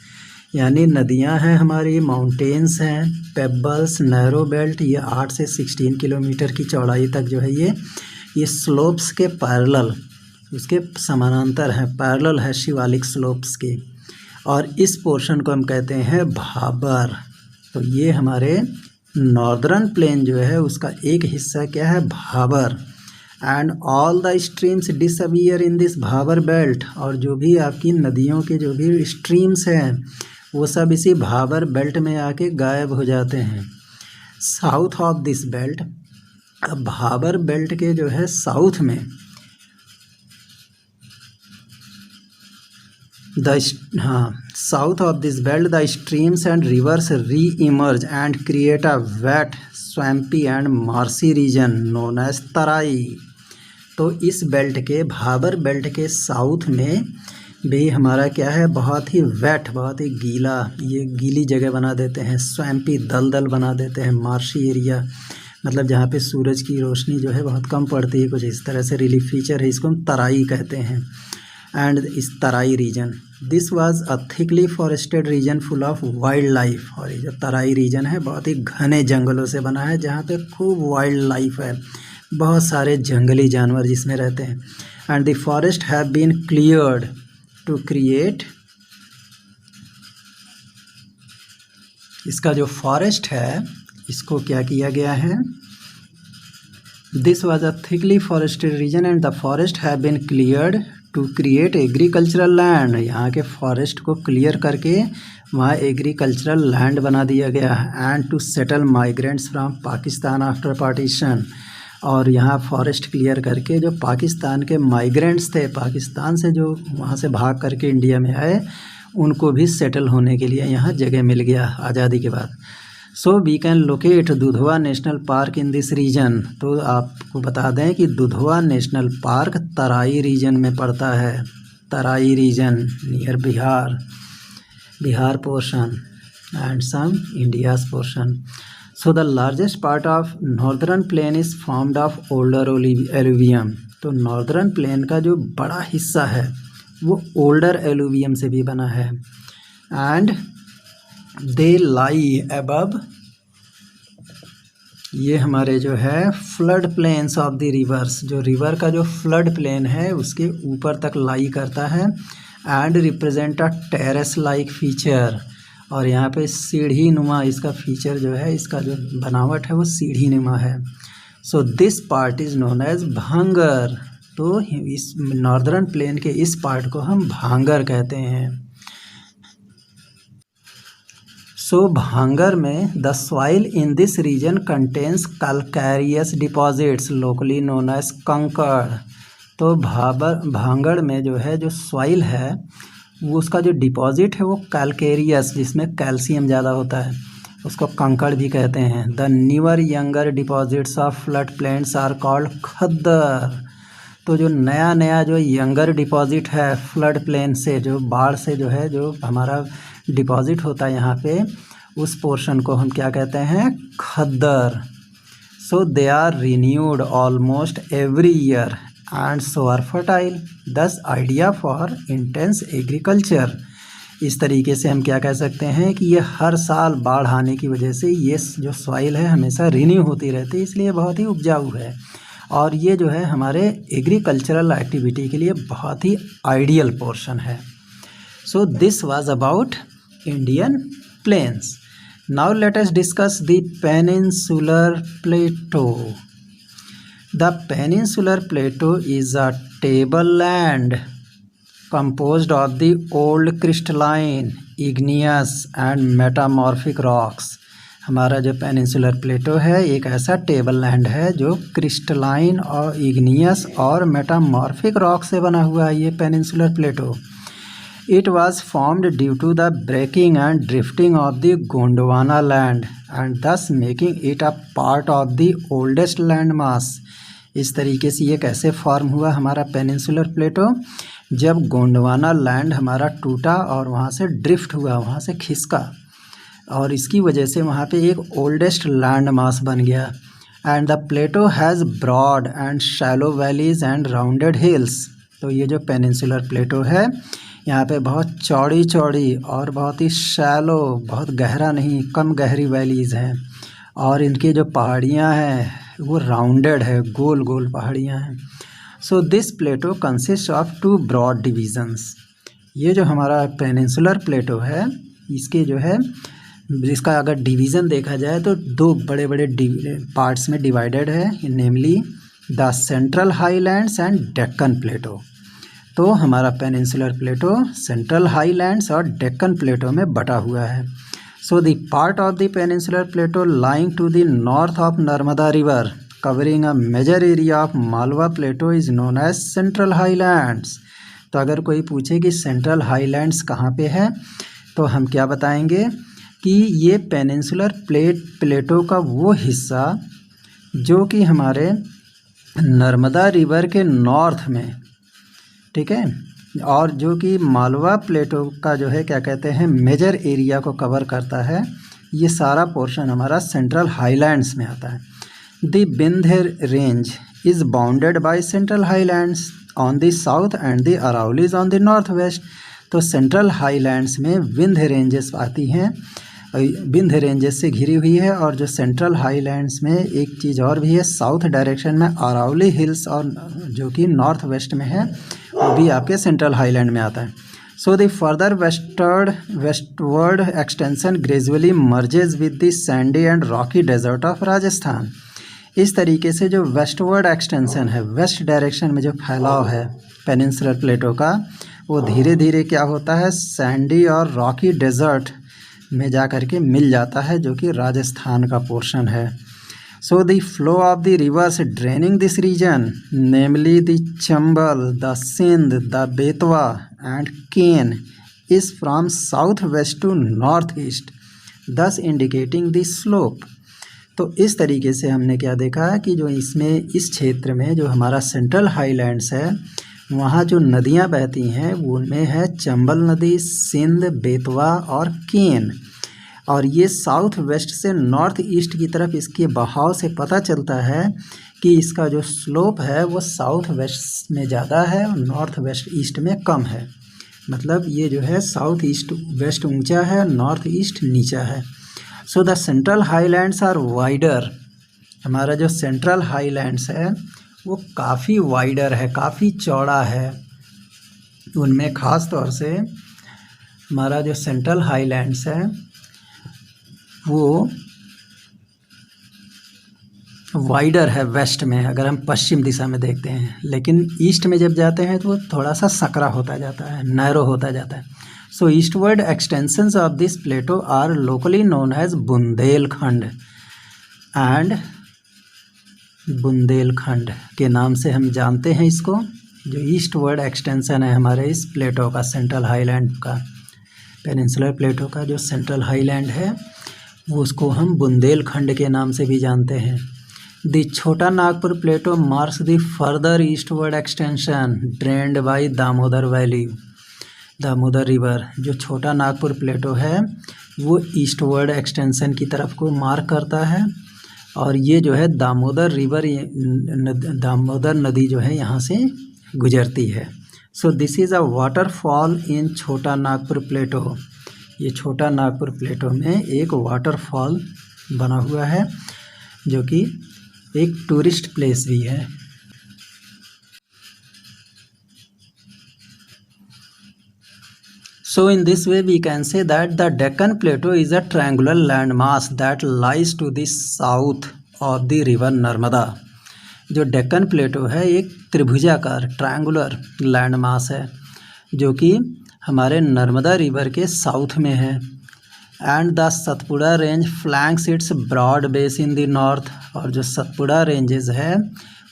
Speaker 1: यानी नदियां हैं हमारी, माउंटेन्स हैं, पेबल्स, नैरो बेल्ट, ये 8 से 16 किलोमीटर की चौड़ाई तक जो है ये स्लोप्स के पैरेलल, उसके समानांतर हैं, पैरेलल है शिवालिक स्लोप्स के। और इस पोर्शन को हम कहते हैं भाबर। तो ये हमारे नॉर्दर्न प्लेन जो है उसका एक हिस्सा क्या है, Bhabar. And all the streams disappear in this Bhabar belt. और जो भी आपकी नदियों के जो भी स्ट्रीम्स हैं वो सब इसी भाबर बेल्ट में आके गायब हो जाते हैं। साउथ ऑफ दिस बेल्ट, अब भाबर बेल्ट के जो है साउथ में south of this belt the streams and rivers reemerge and create a wet swampy and marshy region known as Terai. तो इस बेल्ट के, भाबर बेल्ट के साउथ में भी हमारा क्या है, बहुत ही वेट, बहुत ही गीला, ये गीली जगह बना देते हैं, स्वैम्पी दलदल बना देते हैं, मार्शी एरिया, मतलब जहाँ पे सूरज की रोशनी जो है बहुत कम पड़ती है, कुछ इस तरह से रिलीफ फीचर है, इसको हम तराई कहते हैं। एंड इस Terai region, this was a thickly forested region full of wildlife. और ये जो तराई रीजन है बहुत ही घने जंगलों से बना है, जहाँ पे खूब वाइल्ड लाइफ है, बहुत सारे जंगली जानवर जिसमें रहते हैं। And the forest have been cleared to create, इसका जो फॉरेस्ट है इसको क्या किया गया है, this was a thickly forested region and the forest have been cleared to create agricultural land. यहाँ के फॉरेस्ट को क्लियर करके वहाँ एग्रीकल्चरल लैंड बना दिया गया है। And to settle migrants from Pakistan after partition. और यहाँ फॉरेस्ट क्लियर करके जो पाकिस्तान के माइग्रेंट्स थे, पाकिस्तान से जो वहाँ से भाग करके इंडिया में आए, उनको भी सेटल होने के लिए यहाँ जगह मिल गया आज़ादी के बाद। So we can locate Dudhwa national park in this region. तो आपको बता दें कि Dudhwa national park Terai region में पड़ता है, Terai region near Bihar portion and some India's portion. So the largest part of northern plain is formed of older alluvium. तो northern plain का जो बड़ा हिस्सा है वो ओल्डर एलुवियम से भी बना है। एंड दे लाई अबव, ये हमारे जो है flood plains of the reverse, जो रिवर का जो फ्लड प्लेन है उसके ऊपर तक लाई करता है। And represent a terrace like feature. और यहाँ पे सीढ़ी नुमा इसका फीचर जो है, इसका जो बनावट है वो सीढ़ी नुमा है। So this part is known as bhangar. तो इस नॉर्दर्न प्लेन के इस पार्ट को हम भांगर कहते हैं। सो भांगर में the soil in this region contains calcareous deposits locally known as kankar. तो भांगड़ में जो है, जो सॉइल है वो उसका जो डिपॉजिट है वो कैलकेरियस, जिसमें कैल्शियम ज़्यादा होता है, उसको कंकड़ भी कहते हैं। The newer younger deposits of flood plains are called Khadar. तो जो नया नया जो यंगर डिपॉजिट है फ्लड प्लेन से, जो बाढ़ से जो है जो हमारा डिपॉजिट होता है यहाँ पे, उस पोर्शन को हम क्या कहते हैं, Khadar. So they are renewed almost every year and so are fertile, thus ideal for intense agriculture. इस तरीके से हम क्या कह सकते हैं कि ये हर साल बाढ़ आने की वजह से ये जो सॉइल है हमेशा रिन्यू होती रहती है, इसलिए बहुत ही उपजाऊ है और ये जो है हमारे एग्रीकल्चरल एक्टिविटी के लिए बहुत ही आइडियल पोर्शन है। So this was about Indian plains. Now let us discuss the peninsular Plato. The peninsular plateau is a tableland composed of the old crystalline, igneous and metamorphic rocks। हमारा जो peninsular प्लेटो है एक ऐसा table land है जो crystalline और igneous और metamorphic rock से बना हुआ है। ये peninsular plateau it was formed due to the breaking and drifting of the Gondwana land and thus making it a part of the oldest land mass. इस तरीके से ये कैसे फॉर्म हुआ हमारा पेनिनसुलर प्लेटो, जब गोंडवाना लैंड हमारा टूटा और वहाँ से ड्रिफ्ट हुआ, वहाँ से खिसका और इसकी वजह से वहाँ पे एक ओल्डेस्ट लैंड मास बन गया। And the plateau has broad and shallow valleys and rounded hills. तो ये जो पेनिनसुलर प्लेटो है यहाँ पे बहुत चौड़ी चौड़ी और बहुत ही शैलो, बहुत गहरा नहीं, कम गहरी वैलीज़ हैं और इनकी जो पहाड़ियाँ हैं वो राउंडेड है, गोल गोल पहाड़ियाँ हैं। So this plateau consist of two broad divisions. ये जो हमारा पेनिनसुलर प्लेटो है इसके जो है, इसका अगर डिवीज़न देखा जाए तो दो बड़े बड़े पार्ट्स में डिवाइडेड है, namely the central highlands and Deccan plateau. तो हमारा पेनिनसुलर प्लेटो सेंट्रल हाईलैंड्स और डेक्कन प्लेटो में बटा हुआ है। So the part of the peninsular plateau lying to the north of Narmada River, covering a major area of Malwa Plateau, is known as Central Highlands। तो अगर कोई पूछे कि सेंट्रल हाईलैंड्स कहाँ पे है तो हम क्या बताएंगे कि ये पेनिनसुलर प्लेटो का वो हिस्सा जो कि हमारे नर्मदा रिवर के नॉर्थ में, ठीक है, और जो कि मालवा प्लेटो का जो है क्या कहते हैं मेजर एरिया को कवर करता है, ये सारा पोर्शन हमारा सेंट्रल हाईलैंड्स में आता है। The Vindhya range is bounded by central highlands on the south and the Aravallis on the north west. तो सेंट्रल हाईलैंड्स में विंध्य रेंजेस आती हैं, विंध्य रेंजेस से घिरी हुई है। और जो सेंट्रल हाईलैंड्स में एक चीज़ और भी है, साउथ डायरेक्शन में अरावली हिल्स और जो कि नॉर्थ वेस्ट में है वो भी आपके सेंट्रल हाईलैंड में आता है। So the further westward extension gradually merges with the sandy and rocky desert of Rajasthan. इस तरीके से जो वेस्टवर्ड एक्सटेंशन है, वेस्ट डायरेक्शन में जो फैलाव है पेनिनसुलर प्लेटो का, वो धीरे धीरे क्या होता है सैंडी और रॉकी डेजर्ट में जा कर के मिल जाता है, जो कि राजस्थान का पोर्शन है। So the flow of the rivers draining this region, namely the Chambal, the Sindh, the Betwa and Ken, is from southwest to northeast, thus indicating the slope। तो इस तरीके से हमने क्या देखा कि जो इसमें इस क्षेत्र में जो हमारा सेंट्रल हाईलैंड्स है वहाँ जो नदियाँ बहती हैं उनमें है चंबल नदी, सिंध, बेतवा और केन। और ये साउथ वेस्ट से नॉर्थ ईस्ट की तरफ इसके बहाव से पता चलता है कि इसका जो स्लोप है वो साउथ वेस्ट में ज़्यादा है और नॉर्थ वेस्ट ईस्ट में कम है। मतलब ये जो है साउथ ईस्ट वेस्ट ऊंचा है, नॉर्थ ईस्ट नीचा है। So the central highlands are wider. हमारा जो सेंट्रल हाईलैंड्स है वो काफ़ी वाइडर है, काफ़ी चौड़ा है। उनमें ख़ास तौर से हमारा जो सेंट्रल हाईलैंड्स है वो वाइडर है वेस्ट में, अगर हम पश्चिम दिशा में देखते हैं, लेकिन ईस्ट में जब जाते हैं तो वो थोड़ा सा सकरा होता जाता है, नैरो होता जाता है। So eastward extensions of this plateau are locally known as Bundelkhand and Bundelkhand के नाम से हम जानते हैं इसको। जो ईस्टवर्ड एक्सटेंशन है हमारे इस प्लेटो का, सेंट्रल हाईलैंड का, पेनिनसुलर प्लेटो का जो सेंट्रल हाईलैंड है वो उसको हम बुंदेलखंड के नाम से भी जानते हैं। The Chota Nagpur plateau marks the further eastward extension drained by Damodar valley, Damodar river. जो छोटा नागपुर प्लेटो है वो ईस्टवर्ड एक्सटेंशन की तरफ को मार्क करता है, और ये जो है दामोदर रिवर, दामोदर नदी जो है यहाँ से गुजरती है। So this is a waterfall in छोटा नागपुर प्लेटो। ये छोटा नागपुर प्लेटो में एक वाटरफॉल बना हुआ है जो कि एक टूरिस्ट प्लेस भी है। So in this way we can say that the Deccan Plateau is a triangular landmass that lies to the south of the river Narmada। जो डेक्कन प्लेटो है एक त्रिभुजाकार ट्रायंगुलर लैंडमास है जो कि हमारे नर्मदा रिवर के साउथ में है। And the Satpura range flanks its broad base in the north. और जो सतपुड़ा रेंजेस है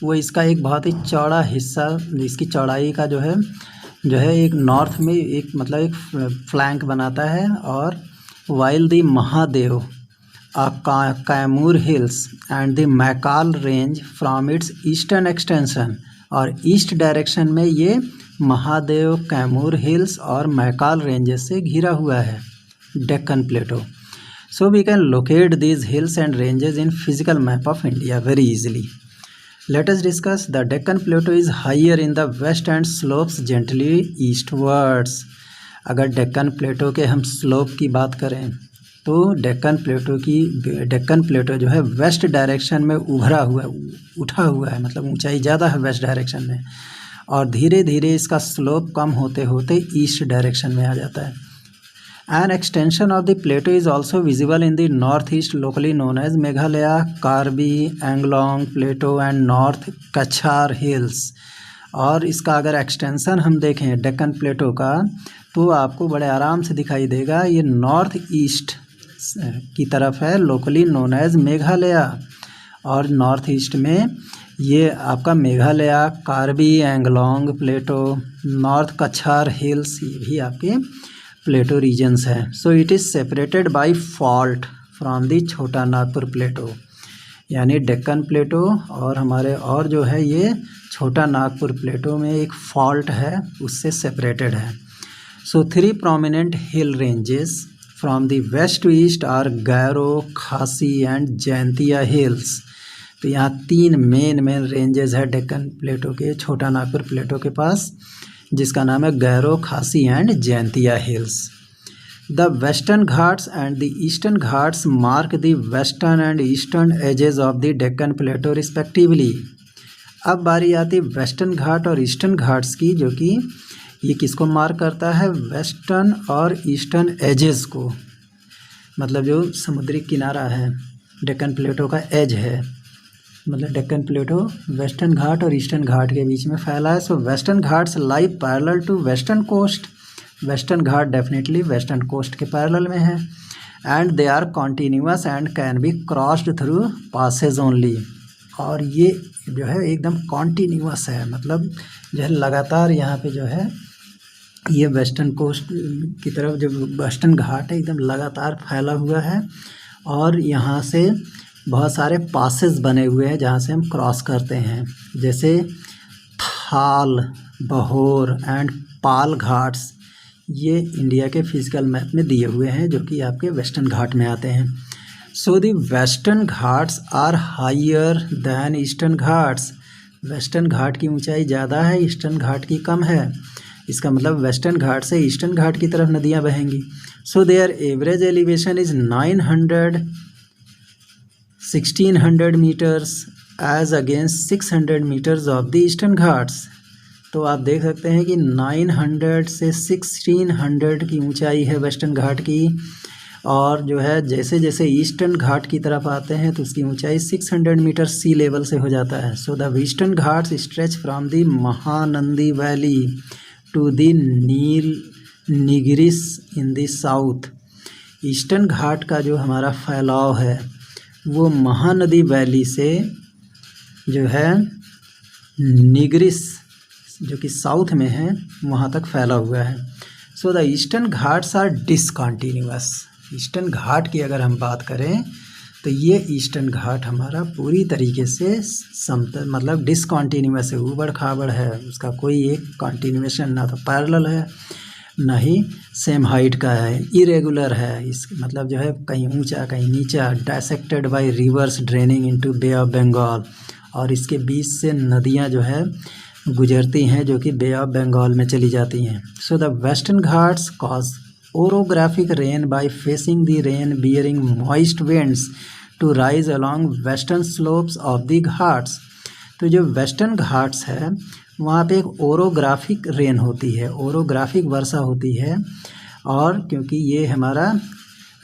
Speaker 1: वो इसका एक बहुत ही चौड़ा हिस्सा, इसकी चौड़ाई का जो है एक नॉर्थ में एक मतलब एक फ्लैंक बनाता है। और while the Mahadev Kaimur hills and the Maikal range from its eastern extension, और ईस्ट डायरेक्शन में ये महादेव, कैमूर हिल्स और मैकाल रेंजेस से घिरा हुआ है Deccan plateau. So we can locate these hills and ranges in physical map of India very easily. Let us discuss the Deccan Plateau is higher in the west and slopes gently eastwards। अगर डेक्कन प्लेटो के हम slope की बात करें तो डेक्कन प्लेटो जो है west direction में उठा हुआ है, मतलब ऊंचाई ज़्यादा है वेस्ट डायरेक्शन में, और धीरे धीरे इसका स्लोप कम होते होते ईस्ट डायरेक्शन में आ जाता है। An extension of the plateau is also visible in the northeast, locally known as Meghalaya, Karbi Anglong Plateau and North Kachar Hills। और इसका अगर एक्सटेंशन हम देखें डेक्कन प्लेटो का तो आपको बड़े आराम से दिखाई देगा। ये नॉर्थ ईस्ट की तरफ है, लोकली नोन एज मेघालया, और नॉर्थ ईस्ट में ये आपका मेघालया, कार्बी एंगलोंग प्लेटो, नॉर्थ कछार हिल्स, ये भी आपके प्लेटो रीजन्स है। So it is separated by fault from the छोटा नागपुर प्लेटो, यानी डेक्कन प्लेटो और हमारे और जो है ये छोटा नागपुर प्लेटो में एक फॉल्ट है, उससे सेपरेटेड है। So 3 prominent hill ranges from the west to east are Garo, Khasi and Jaintia hills. तो यहाँ 3 मेन रेंजेस है डेक्कन प्लेटो के, छोटा नागपुर प्लेटो के पास, जिसका नाम है Garo, Khasi and Jaintia hills. The western Ghats and the eastern Ghats mark the western and eastern edges of the Deccan plateau respectively. अब बारी आती है वेस्टर्न घाट और ईस्टर्न घाट्स की, जो कि ये किसको मार्क करता है, वेस्टर्न और ईस्टर्न एजेस को, मतलब जो समुद्री किनारा है डेक्कन प्लेटो का एज है, मतलब डेक्कन प्लेटो वेस्टर्न घाट और ईस्टर्न घाट के बीच में फैला है। So western Ghats lie parallel to western coast. Western Ghat definitely western coast के पैरेलल में है। And they are continuous and can be crossed through passes only. और ये जो है एकदम कॉन्टीन्यूअस है, मतलब जो है लगातार यहाँ पे जो है ये वेस्टर्न कोस्ट की तरफ जो वेस्टर्न घाट है एकदम लगातार फैला हुआ है, और यहाँ से बहुत सारे पासेस बने हुए हैं जहाँ से हम क्रॉस करते हैं, जैसे थाल, बहोर एंड पाल घाट्स। ये इंडिया के फिजिकल मैप में दिए हुए हैं जो कि आपके वेस्टर्न घाट में आते हैं। So the western Ghats are higher than eastern Ghats. Western Ghat की ऊंचाई ज़्यादा है, ईस्टर्न घाट की कम है। इसका मतलब वेस्टर्न घाट से ईस्टर्न घाट की तरफ नदियाँ बहेंगी। So their average elevation is 1600 meters as against 600 meters of the eastern ghats। तो आप देख सकते हैं कि 900 से 1600 की ऊंचाई है वेस्टर्न घाट की। और जो है जैसे जैसे ईस्टर्न घाट की तरफ आते हैं तो उसकी ऊंचाई 600 मीटर सी लेवल से हो जाता है। So the western Ghats stretch from the Mahanadi valley to the Nilgiris in the south. Eastern Ghat का जो हमारा फैलाव है वो महानदी वैली से जो है नीग्रिस जो कि साउथ में है वहाँ तक फैला हुआ है। So the eastern Ghats are discontinuous. Eastern Ghat की अगर हम बात करें तो ये ईस्टर्न घाट हमारा पूरी तरीके से समतल मतलब डिसकंटिन्यूअस है, ऊबड़ खाबड़ है, उसका कोई एक कंटिन्यूएशन ना तो पैरेलल है ना ही सेम हाइट का है, इरेगुलर है। इस मतलब जो है कहीं ऊंचा कहीं नीचा, dissected by rivers draining into Bay of Bengal. और इसके बीच से नदियां जो है गुजरती हैं जो कि बे ऑफ बंगाल में चली जाती हैं। So the western Ghats cause orographic rain by facing the rain bearing moist winds to rise along western slopes of the Ghats. तो जो वेस्टर्न घाट्स है वहाँ पे एक ओरोग्राफिक रेन होती है, ओरोग्राफिक वर्षा होती है। और क्योंकि ये हमारा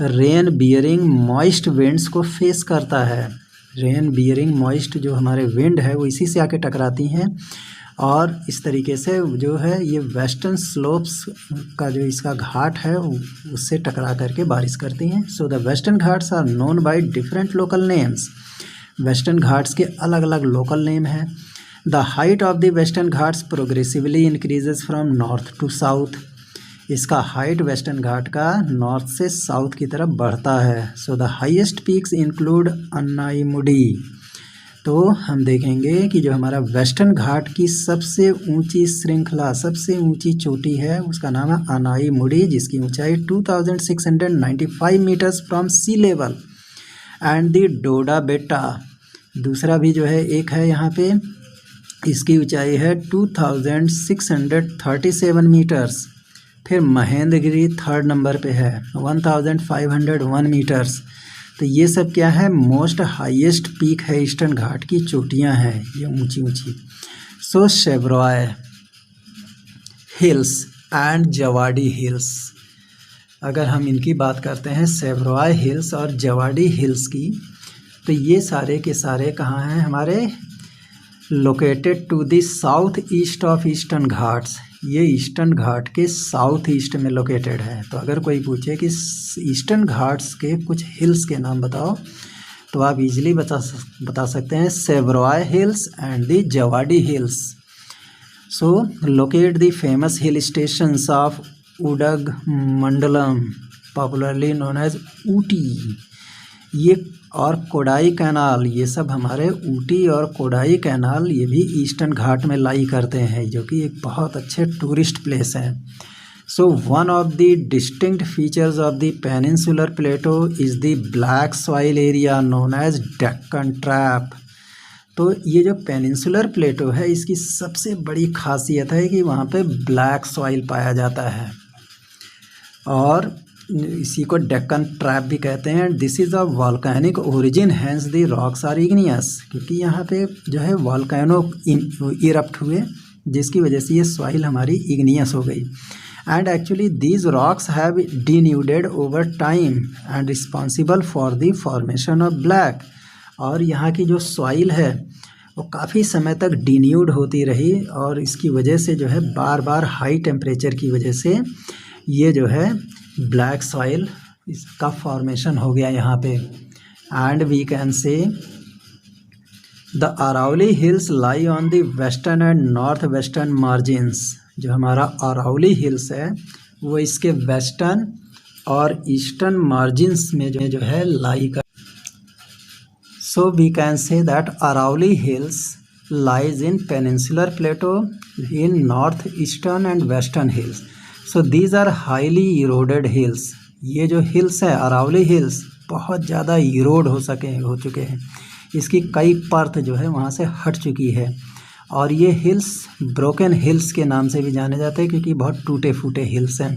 Speaker 1: रेन बियरिंग मॉइस्ट विंड्स को फेस करता है, रेन बियरिंग मॉइस्ट जो हमारे विंड है वो इसी से आके टकराती हैं और इस तरीके से जो है ये वेस्टर्न स्लोप्स का जो इसका घाट है उससे टकरा करके बारिश करती हैं। So the western Ghats are known by different local names. Western Ghats के अलग अलग लोकल नेम हैं। The height of the western Ghats progressively increases from north to south. इसका हाइट वेस्टर्न घाट का नॉर्थ से साउथ की तरफ बढ़ता है। So the highest peaks include Anaimudi. तो हम देखेंगे कि जो हमारा वेस्टर्न घाट की सबसे ऊंची श्रृंखला, सबसे ऊंची चोटी है उसका नाम है अन्नाईमुडी, जिसकी ऊंचाई 2695 metres from sea level. And the Doda Betta दूसरा भी जो है एक है यहाँ पे, इसकी ऊंचाई है 2637 मीटर्स। फिर महेंद्रगिरी थर्ड नंबर पे है 1501 मीटर्स। तो ये सब क्या है, मोस्ट हाईएस्ट पीक है, ईस्टर्न घाट की चोटियाँ हैं ये ऊंची ऊंची। So Shevaroy hills and Javadi hills, अगर हम इनकी बात करते हैं सेवरॉय हिल्स और जवाडी हिल्स की, तो ये सारे के सारे कहाँ हैं हमारे, located to the south east of eastern Ghats. ये ईस्टर्न घाट के साउथ ईस्ट में लोकेटेड है। तो अगर कोई पूछे कि ईस्टर्न घाट्स के कुछ हिल्स के नाम बताओ तो आप इजीली बता सकते हैं Shevaroy hills and the Javadi hills. So locate the famous hill stations of Udhagamandalam popularly known as Ooty, ये और कोडाई कैनाल, ये सब हमारे ऊटी और कोडाई कैनाल ये भी ईस्टर्न घाट में लाई करते हैं, जो कि एक बहुत अच्छे टूरिस्ट प्लेस हैं। So one of the distinct features of the peninsular plateau is the black soil area known as Deccan trap. तो ये जो पेनिनसुलर प्लेटो है इसकी सबसे बड़ी खासियत है कि वहाँ पे ब्लैक सॉइल पाया जाता है और इसी को डेक्कन ट्रैप भी कहते हैं। This is a volcanic origin hence the rocks are igneous, क्योंकि यहाँ पे जो है वॉल्केनो इरप्ट हुए जिसकी वजह से ये सॉइल हमारी इग्नियस हो गई। And actually these rocks have denuded over time and responsible for the formation of black. और यहाँ की जो सॉइल है वो काफ़ी समय तक डीन्यूड होती रही और इसकी वजह से जो है बार बार हाई टेम्परेचर की वजह से ये जो है ब्लैक सॉइल इसका फॉर्मेशन हो गया यहाँ पे। And we can say the Aravali hills lie on the western and north western margins. जो हमारा अरावली हिल्स है वो इसके वेस्टर्न और ईस्टर्न मार्जिन्स में जो है लाई कर। So we can say that Aravali hills lies in peninsular plateau in north eastern and western hills. So these are highly eroded hills. ये जो हिल्स है अरावली हिल्स बहुत ज़्यादा इरोड हो चुके हैं, इसकी कई परत जो है वहाँ से हट चुकी है। और ये हिल्स ब्रोकन हिल्स के नाम से भी जाने जाते हैं क्योंकि बहुत टूटे फूटे हिल्स हैं।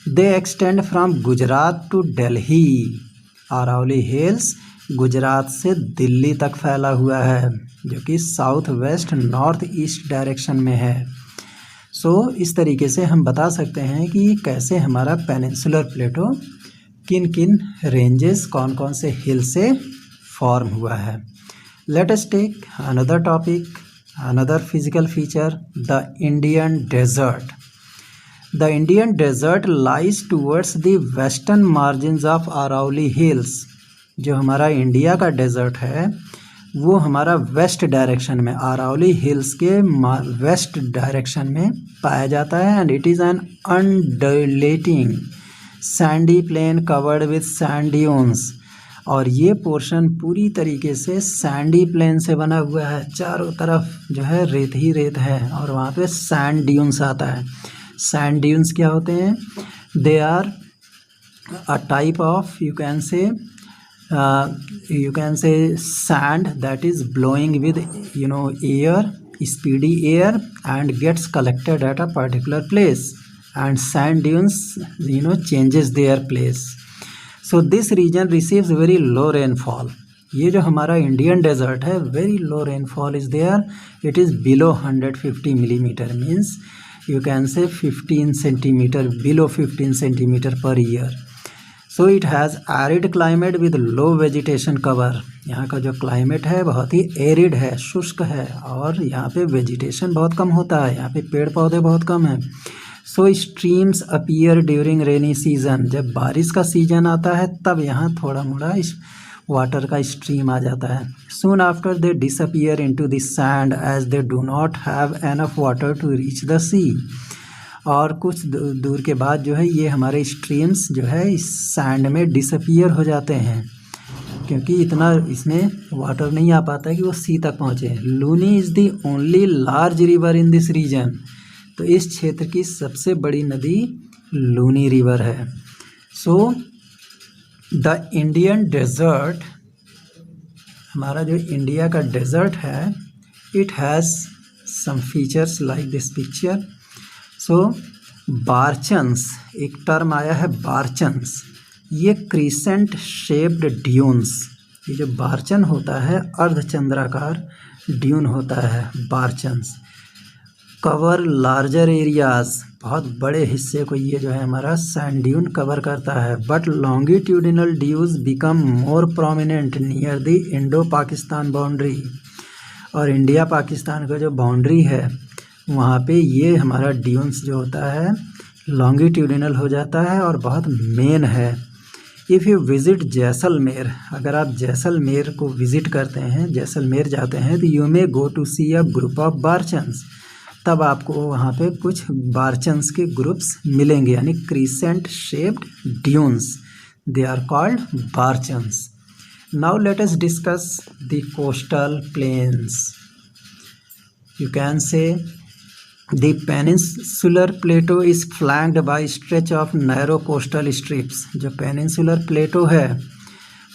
Speaker 1: They extend from Gujarat to Delhi. Aravali hills Gujarat से दिल्ली तक फैला हुआ है जो कि south west north east direction में है। इस तरीके से हम बता सकते हैं कि कैसे हमारा पेनिनसुलर प्लेटो किन किन रेंजेस, कौन कौन से हिल से फॉर्म हुआ है। Let us take another topic, another physical feature, the Indian desert. The Indian desert lies towards the western margins of Aravali hills. जो हमारा इंडिया का डेजर्ट है वो हमारा वेस्ट डायरेक्शन में, अरावली हिल्स के वेस्ट डायरेक्शन में पाया जाता है। And it is an undulating sandy plain covered with sand dunes. और ये पोर्शन पूरी तरीके से सैंडी प्लेन से बना हुआ है, चारों तरफ जो है रेत ही रेत है और वहाँ पे सैंड ड्यून्स आता है। सैंड ड्यून्स क्या होते हैं? They are a type of you can say sand that is blowing with air, speedy air, and gets collected at a particular place, and sand dunes changes their place. So this region receives very low rainfall. ये जो हमारा Indian desert है, very low rainfall is there. It is below 150 millimeter, means you can say 15 centimeter, below 15 centimeter per year. So it has arid climate with low vegetation cover. यहाँ का जो climate है बहुत ही arid है, शुष्क है, और यहाँ पे वेजिटेशन बहुत कम होता है, यहाँ पे पेड़ पौधे बहुत कम हैं। So streams appear during rainy season. जब बारिश का सीजन आता है तब यहाँ थोड़ा मोड़ा इस वाटर का स्ट्रीम आ जाता है। Soon after they disappear into the sand as they do not have enough water to reach the sea. और कुछ दूर के बाद जो है ये हमारे स्ट्रीम्स जो है इस सैंड में डिसअपियर हो जाते हैं, क्योंकि इतना इसमें वाटर नहीं आ पाता है कि वो सी तक पहुँचे। Luni is the only large river in this region. तो इस क्षेत्र की सबसे बड़ी नदी लूनी रिवर है। सो द इंडियन डेजर्ट, हमारा जो इंडिया का डेजर्ट है, it has some features like this picture. So barchans, एक टर्म आया है बार्चन्स, ये क्रीसेंट शेप्ड ड्यून्स। ये जो बार्चन होता है अर्धचंद्राकार ड्यून होता है बार्चन्स। कवर लार्जर एरियाज, बहुत बड़े हिस्से को ये जो है हमारा सैंड ड्यून कवर करता है। But longitudinal dunes become more prominent near the Indo Pakistan boundary. और इंडिया पाकिस्तान का जो बाउंड्री है वहाँ पे ये हमारा ड्यून्स जो होता है लॉन्गिट्यूडिनल हो जाता है और बहुत मेन है। इफ़ यू विज़िट जैसलमेर, अगर आप जैसलमेर को विज़िट करते हैं, जैसलमेर जाते हैं, तो you may go to see a group of barchans. तब आपको वहाँ पे कुछ बार्चन्स के ग्रुप्स मिलेंगे, यानी crescent shaped dunes, they are called barchans. Now let us discuss the coastal plains. You can say The peninsular plateau is flanked by stretch of narrow coastal strips। जो peninsular plateau है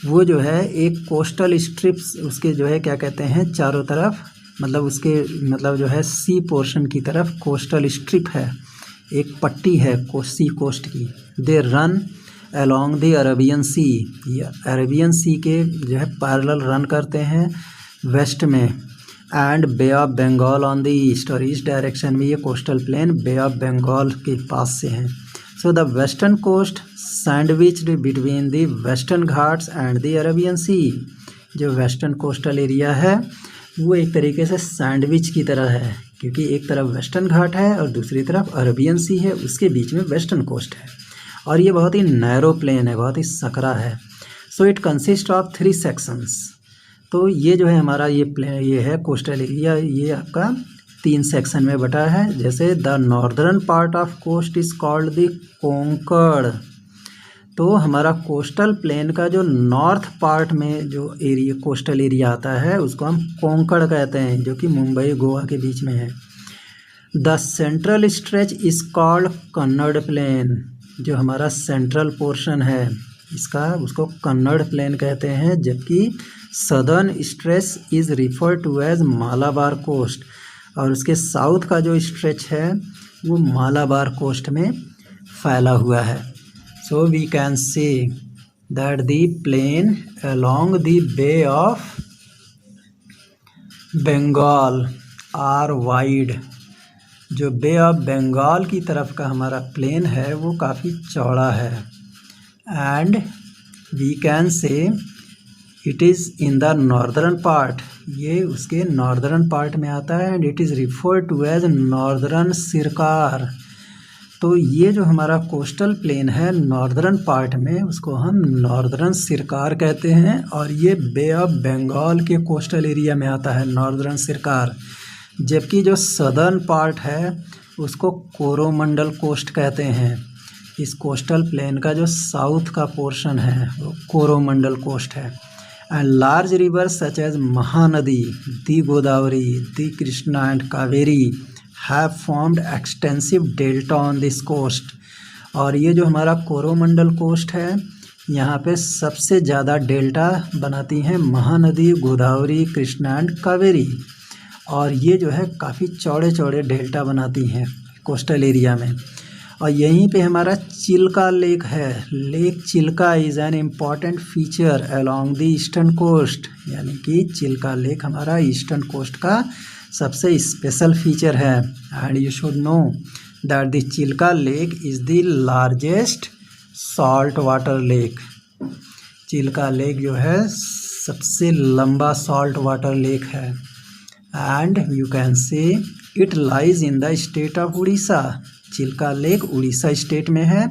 Speaker 1: वो जो है एक coastal strips, उसके जो है क्या कहते हैं, चारों तरफ, मतलब उसके मतलब जो है सी पोर्शन की तरफ कोस्टल स्ट्रिप है, एक पट्टी है सी कोस्ट की। They run along the Arabian sea, ये अरेबियन सी के जो है पैरेलल रन करते हैं वेस्ट में। And bay of Bengal on the east, और ईस्ट डायरेक्शन में ये coastal plain bay of Bengal के पास से हैं। So the western coast sandwiched between the western Ghats and the Arabian sea. जो वेस्टर्न कोस्टल एरिया है वो एक तरीके से सैंडविच की तरह है, क्योंकि एक तरफ वेस्टर्न घाट है और दूसरी तरफ अरेबियन सी है, उसके बीच में वेस्टर्न कोस्ट है, और ये बहुत ही नैरो प्लेन है, बहुत ही सकरा है। So it consist of 3 sections. तो ये जो है हमारा ये है कोस्टल एरिया, ये आपका 3 सेक्शन में बटा है। जैसे the northern part of coast is called the Konkan. तो हमारा कोस्टल प्लेन का जो नॉर्थ पार्ट में जो एरिया कोस्टल एरिया आता है उसको हम कोंकण कहते हैं, जो कि मुंबई गोवा के बीच में है। The central stretch is called Kannada plain. जो हमारा सेंट्रल पोर्शन है इसका, उसको कन्नड़ प्लेन कहते हैं, जबकि southern stretch is refer to as Malabar coast, और उसके साउथ का जो स्ट्रेच है वो मालाबार कोस्ट में फैला हुआ है। So we can say that the plain along the bay of Bengal are wide जो बे ऑफ बंगाल की तरफ का हमारा प्लेन है वो काफ़ी चौड़ा है, and we can say it is in the northern part, ये उसके नॉर्दर्न पार्ट में आता है, and it is referred to as northern Circars. तो ये जो हमारा कोस्टल प्लेन है नॉर्दर्न पार्ट में, उसको हम नॉर्दर्न सिरकार कहते हैं, और ये बे ऑफ बंगाल के कोस्टल एरिया में आता है नॉर्दर्न सिरकार। जबकि जो सदर्न पार्ट है उसको कोरोमंडल कोस्ट कहते हैं। इस कोस्टल प्लेन का जो साउथ का पोर्शन है वो कोरोमंडल कोस्ट है। And large rivers such as Mahanadi, the Godavari, the Krishna and Kaveri have formed extensive delta on this coast. और ये जो हमारा कोरोमंडल कोस्ट है यहाँ पे सबसे ज़्यादा डेल्टा बनाती हैं महानदी, गोदावरी, कृष्णा एंड कावेरी, और ये जो है काफ़ी चौड़े चौड़े डेल्टा बनाती हैं कोस्टल एरिया में। और यहीं पे हमारा चिल्का लेक है। Lake Chilka is an important feature along the eastern coast, यानी कि चिल्का लेक हमारा ईस्टर्न कोस्ट का सबसे स्पेशल फीचर है। And you should know that the Chilka lake is the largest salt water lake. Chilka lake जो है सबसे लंबा सॉल्ट वाटर लेक है, and you can say it lies in the state of Orissa. Chilka lake Orissa state में है,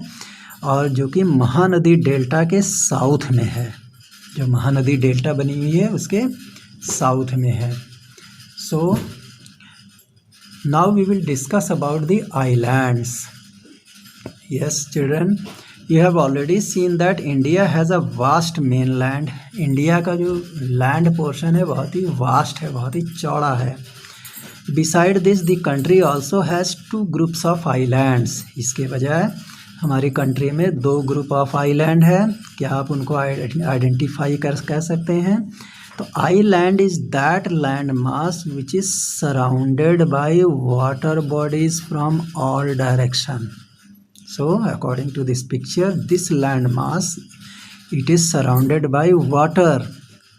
Speaker 1: और जो कि महानदी डेल्टा के साउथ में है। जो महानदी डेल्टा बनी हुई है उसके साउथ में है। So now we will discuss about the islands. Yes children, you have already seen that India has a vast main land. India का जो लैंड पोर्शन है बहुत ही वास्ट है, बहुत ही चौड़ा है। Beside this the country also has 2 groups of islands. इसके बजाय हमारी कंट्री में 2 ग्रुप ऑफ आइलैंड है। क्या आप उनको आइडेंटिफाई कह सकते हैं? तो island is that land mass which is surrounded by water bodies from all direction. So according to this picture, this land mass, it is surrounded by water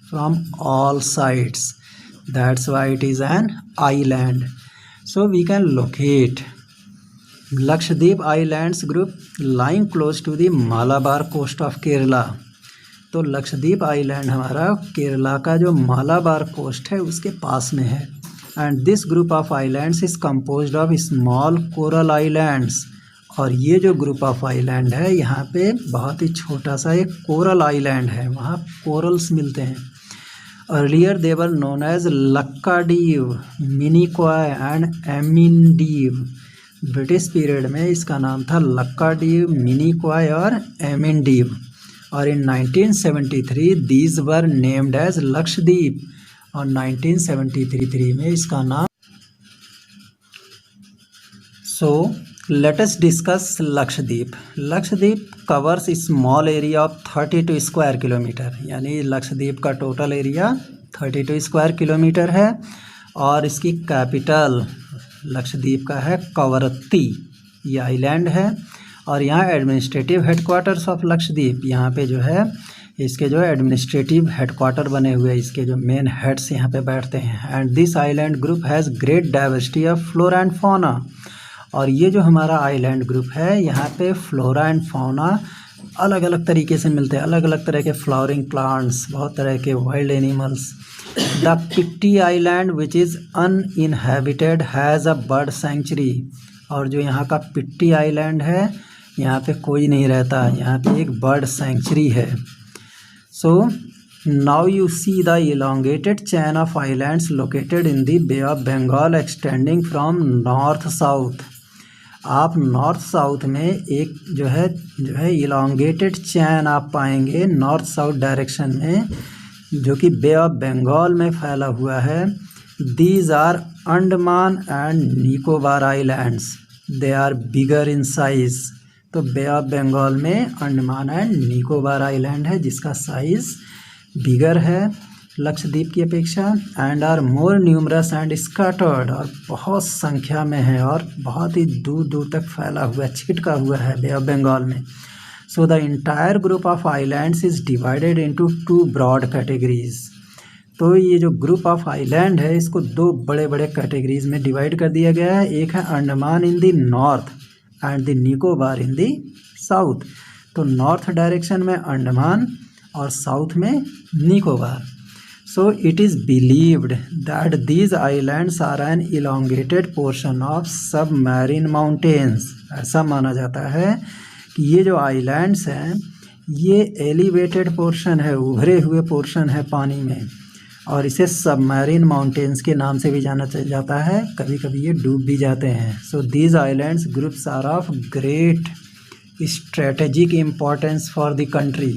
Speaker 1: from all sides. That's why it is an island. So we can locate Lakshadweep Islands group lying close to the Malabar coast of Kerala. तो Lakshadweep island हमारा केरला का जो Malabar coast है उसके पास में है। And this group of islands is composed of small coral islands. और ये जो ग्रुप ऑफ आइलैंड है यहाँ पे बहुत ही छोटा सा एक कोरल आइलैंड है, वहाँ कोरल्स मिलते हैं। Earlier they were known as Laccadive, Minicoy and Amindivi. British period में इसका नाम था लक्काडीव, मिनीक्वाय और एमिनडीव। और in 1973 these were named as Lakshadweep, और 1973 में इसका नाम। So let us discuss Lakshadweep. Lakshadweep covers small area of 32 square kilometre, यानी लक्षद्वीप का टोटल एरिया 32 स्क्वायर किलोमीटर है। और इसकी कैपिटल लक्षद्वीप का है कवरत्ती, ये आइलैंड है। और यहाँ एडमिनिस्ट्रेटिव हेडक्वार्टर्स ऑफ लक्षद्वीप, यहाँ पे जो है इसके जो एडमिनिस्ट्रेटिव हेडक्वार्टर बने हुए हैं, इसके जो मेन हेड्स यहाँ पे बैठते हैं। And this island group has great diversity of flora and fauna. और ये जो हमारा आइलैंड ग्रुप है यहाँ पे फ्लोरा एंड फौना अलग अलग तरीके से मिलते हैं, अलग अलग तरह के फ्लावरिंग प्लांट्स, बहुत तरह के wild animals. The Pitti island which is uninhabited has a bird sanctuary. और जो यहाँ का पिट्टी आइलैंड है यहाँ पे कोई नहीं रहता, यहाँ पे एक बर्ड सेंचुरी है। So now you see the elongated chain of islands located in the Bay of Bengal extending from north south। आप नॉर्थ साउथ में एक जो है इलांगेटेड चैन आप पाएंगे नॉर्थ साउथ डायरेक्शन में, जो कि बे ऑफ बंगाल में फैला हुआ है। These are Andaman and Nicobar islands, they are bigger in size. तो बे ऑफ बंगाल में अंडमान एंड निकोबार आइलैंड है जिसका साइज़ बिगर है लक्षद्वीप की अपेक्षा। And are more numerous and scattered, और बहुत संख्या में है और बहुत ही दूर दूर तक फैला हुआ छिटका हुआ है बे ऑफ बंगाल में। So the entire group of islands is divided into 2 broad categories. तो ये जो ग्रुप ऑफ आइलैंड है इसको दो बड़े बड़े कैटेगरीज में डिवाइड कर दिया गया है। एक है Andaman in the north and the Nicobar in the south. तो नॉर्थ डायरेक्शन में अंडमान और साउथ में Nicobar. So it is believed that these islands are an elongated portion of submarine mountains. ऐसा माना जाता है कि ये जो आइलैंड्स हैं ये एलिवेटेड पोर्शन है, उभरे हुए पोर्शन है पानी में, और इसे सबमरीन माउंटेन्स के नाम से भी जाना जाता है। कभी कभी ये डूब भी जाते हैं। So these islands groups are of great strategic importance for the country.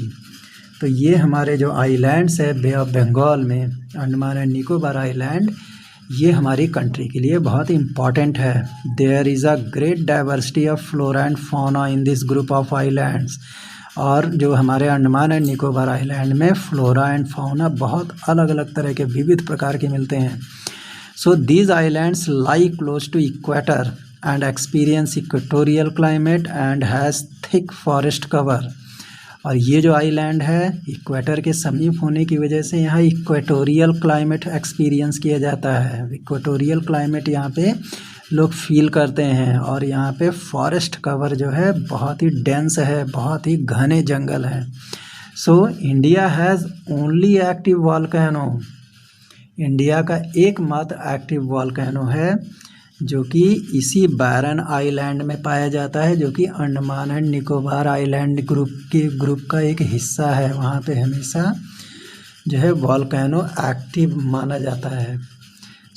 Speaker 1: तो ये हमारे जो आइलैंड्स है बे ऑफ बंगाल में, अंडमान एंड निकोबार आइलैंड, ये हमारी कंट्री के लिए बहुत इम्पॉर्टेंट है। There is a great diversity of flora and fauna in this group of islands. और जो हमारे अंडमान एंड निकोबार आइलैंड में फ्लोरा एंड फौना बहुत अलग अलग तरह के विविध प्रकार के मिलते हैं। So these islands lie close to equator and experience equatorial climate and has thick forest cover. और ये जो आइलैंड है इक्वेटर के समीप होने की वजह से यहाँ इक्वेटोरियल क्लाइमेट एक्सपीरियंस किया जाता है। इक्वेटोरियल क्लाइमेट यहाँ पे लोग फील करते हैं। और यहाँ पे फॉरेस्ट कवर जो है बहुत ही डेंस है, बहुत ही घने जंगल हैं। So India has only active volcano. India का एकमात्र एक्टिव वॉल्केनो है जो कि इसी बैरन आइलैंड में पाया जाता है, जो कि Andaman and Nicobar island group का एक हिस्सा है। वहाँ पे हमेशा जो है वॉल्केनो एक्टिव माना जाता है।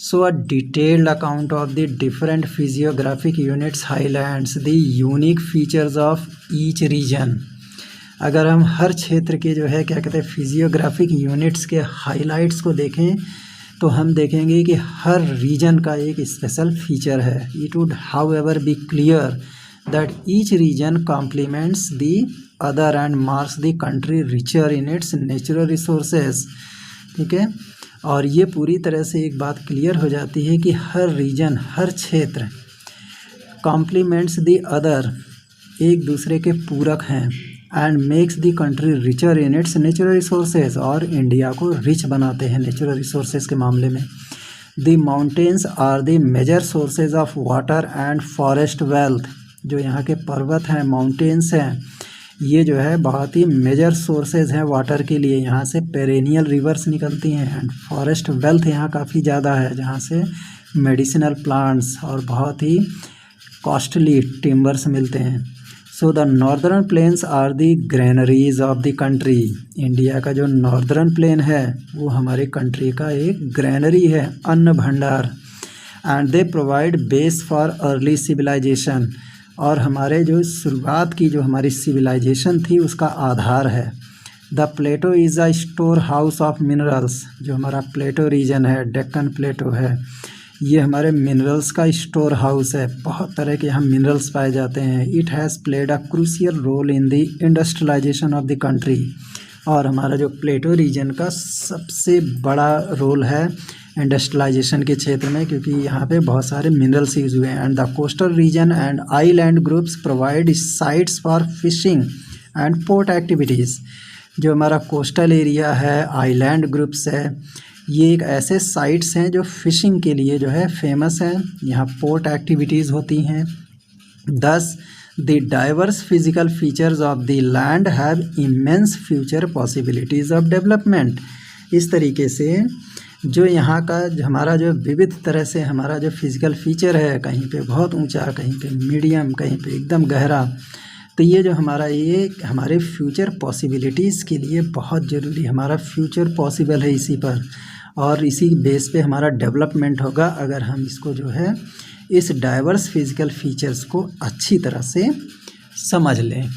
Speaker 1: So a detailed account of the different physiographic units highlights the unique features of each region. अगर हम हर क्षेत्र के जो है क्या कहते हैं फिजियोग्राफिक यूनिट्स के हाईलाइट्स को देखें तो हम देखेंगे कि हर रीजन का एक स्पेशल फीचर है। It would however be clear that each region complements the other and marks the country richer in its natural resources. ठीक है, और ये पूरी तरह से एक बात क्लियर हो जाती है कि हर रीजन, हर क्षेत्र कॉम्प्लीमेंट्स द अदर, एक दूसरे के पूरक हैं, and makes the country richer in its natural resources, और इंडिया को रिच बनाते हैं नेचुरल रिसोर्सेज के मामले में। The mountains are the major sources of water and forest wealth. जो यहाँ के पर्वत हैं, माउंटेन्स हैं, ये जो है बहुत ही मेजर सोर्सेज हैं वाटर के लिए। यहाँ से पेरेनियल रिवर्स निकलती हैं एंड फॉरेस्ट वेल्थ यहाँ काफ़ी ज़्यादा है, जहाँ से मेडिसिनल प्लांट्स और बहुत ही कॉस्टली टिम्बर्स मिलते हैं। So the northern plains are the granaries of the country. India का जो नॉर्दर्न प्लेन है वो हमारे कंट्री का एक ग्रेनरी है, अन्न भंडार। And they provide base for early civilization, और हमारे जो शुरुआत की जो हमारी सिविलाइजेशन थी उसका आधार है। The plateau is a store house of minerals. जो हमारा प्लेटो रीजन है, डेक्कन प्लेटो है, ये हमारे मिनरल्स का स्टोर हाउस है। बहुत तरह के यहाँ मिनरल्स पाए जाते हैं। It has played a crucial role in the industrialization of the country. और हमारा जो प्लेटो रीजन का सबसे बड़ा रोल है इंडस्ट्रियलाइजेशन के क्षेत्र में, क्योंकि यहाँ पे बहुत सारे मिनरल्स यूज हुए हैं। And the coastal region and island groups provide sites for fishing and port activities. जो हमारा कोस्टल एरिया है, आइलैंड ग्रुप्स है, ये एक ऐसे साइट्स हैं जो फिशिंग के लिए जो है फेमस हैं। यहाँ पोर्ट एक्टिविटीज़ होती हैं। दस the diverse physical features of the land have immense future possibilities of development. इस तरीके से जो यहाँ का हमारा जो विविध तरह से हमारा जो फिज़िकल फीचर है, कहीं पे बहुत ऊंचा, कहीं पे मीडियम, कहीं पे एकदम गहरा, तो ये जो हमारा ये हमारे फ्यूचर पॉसिबिलिटीज़ के लिए बहुत ज़रूरी, हमारा फ्यूचर पॉसिबल है इसी पर, और इसी बेस पे हमारा डेवलपमेंट होगा अगर हम इसको जो है इस डाइवर्स फिज़िकल फीचर्स को अच्छी तरह से समझ लें।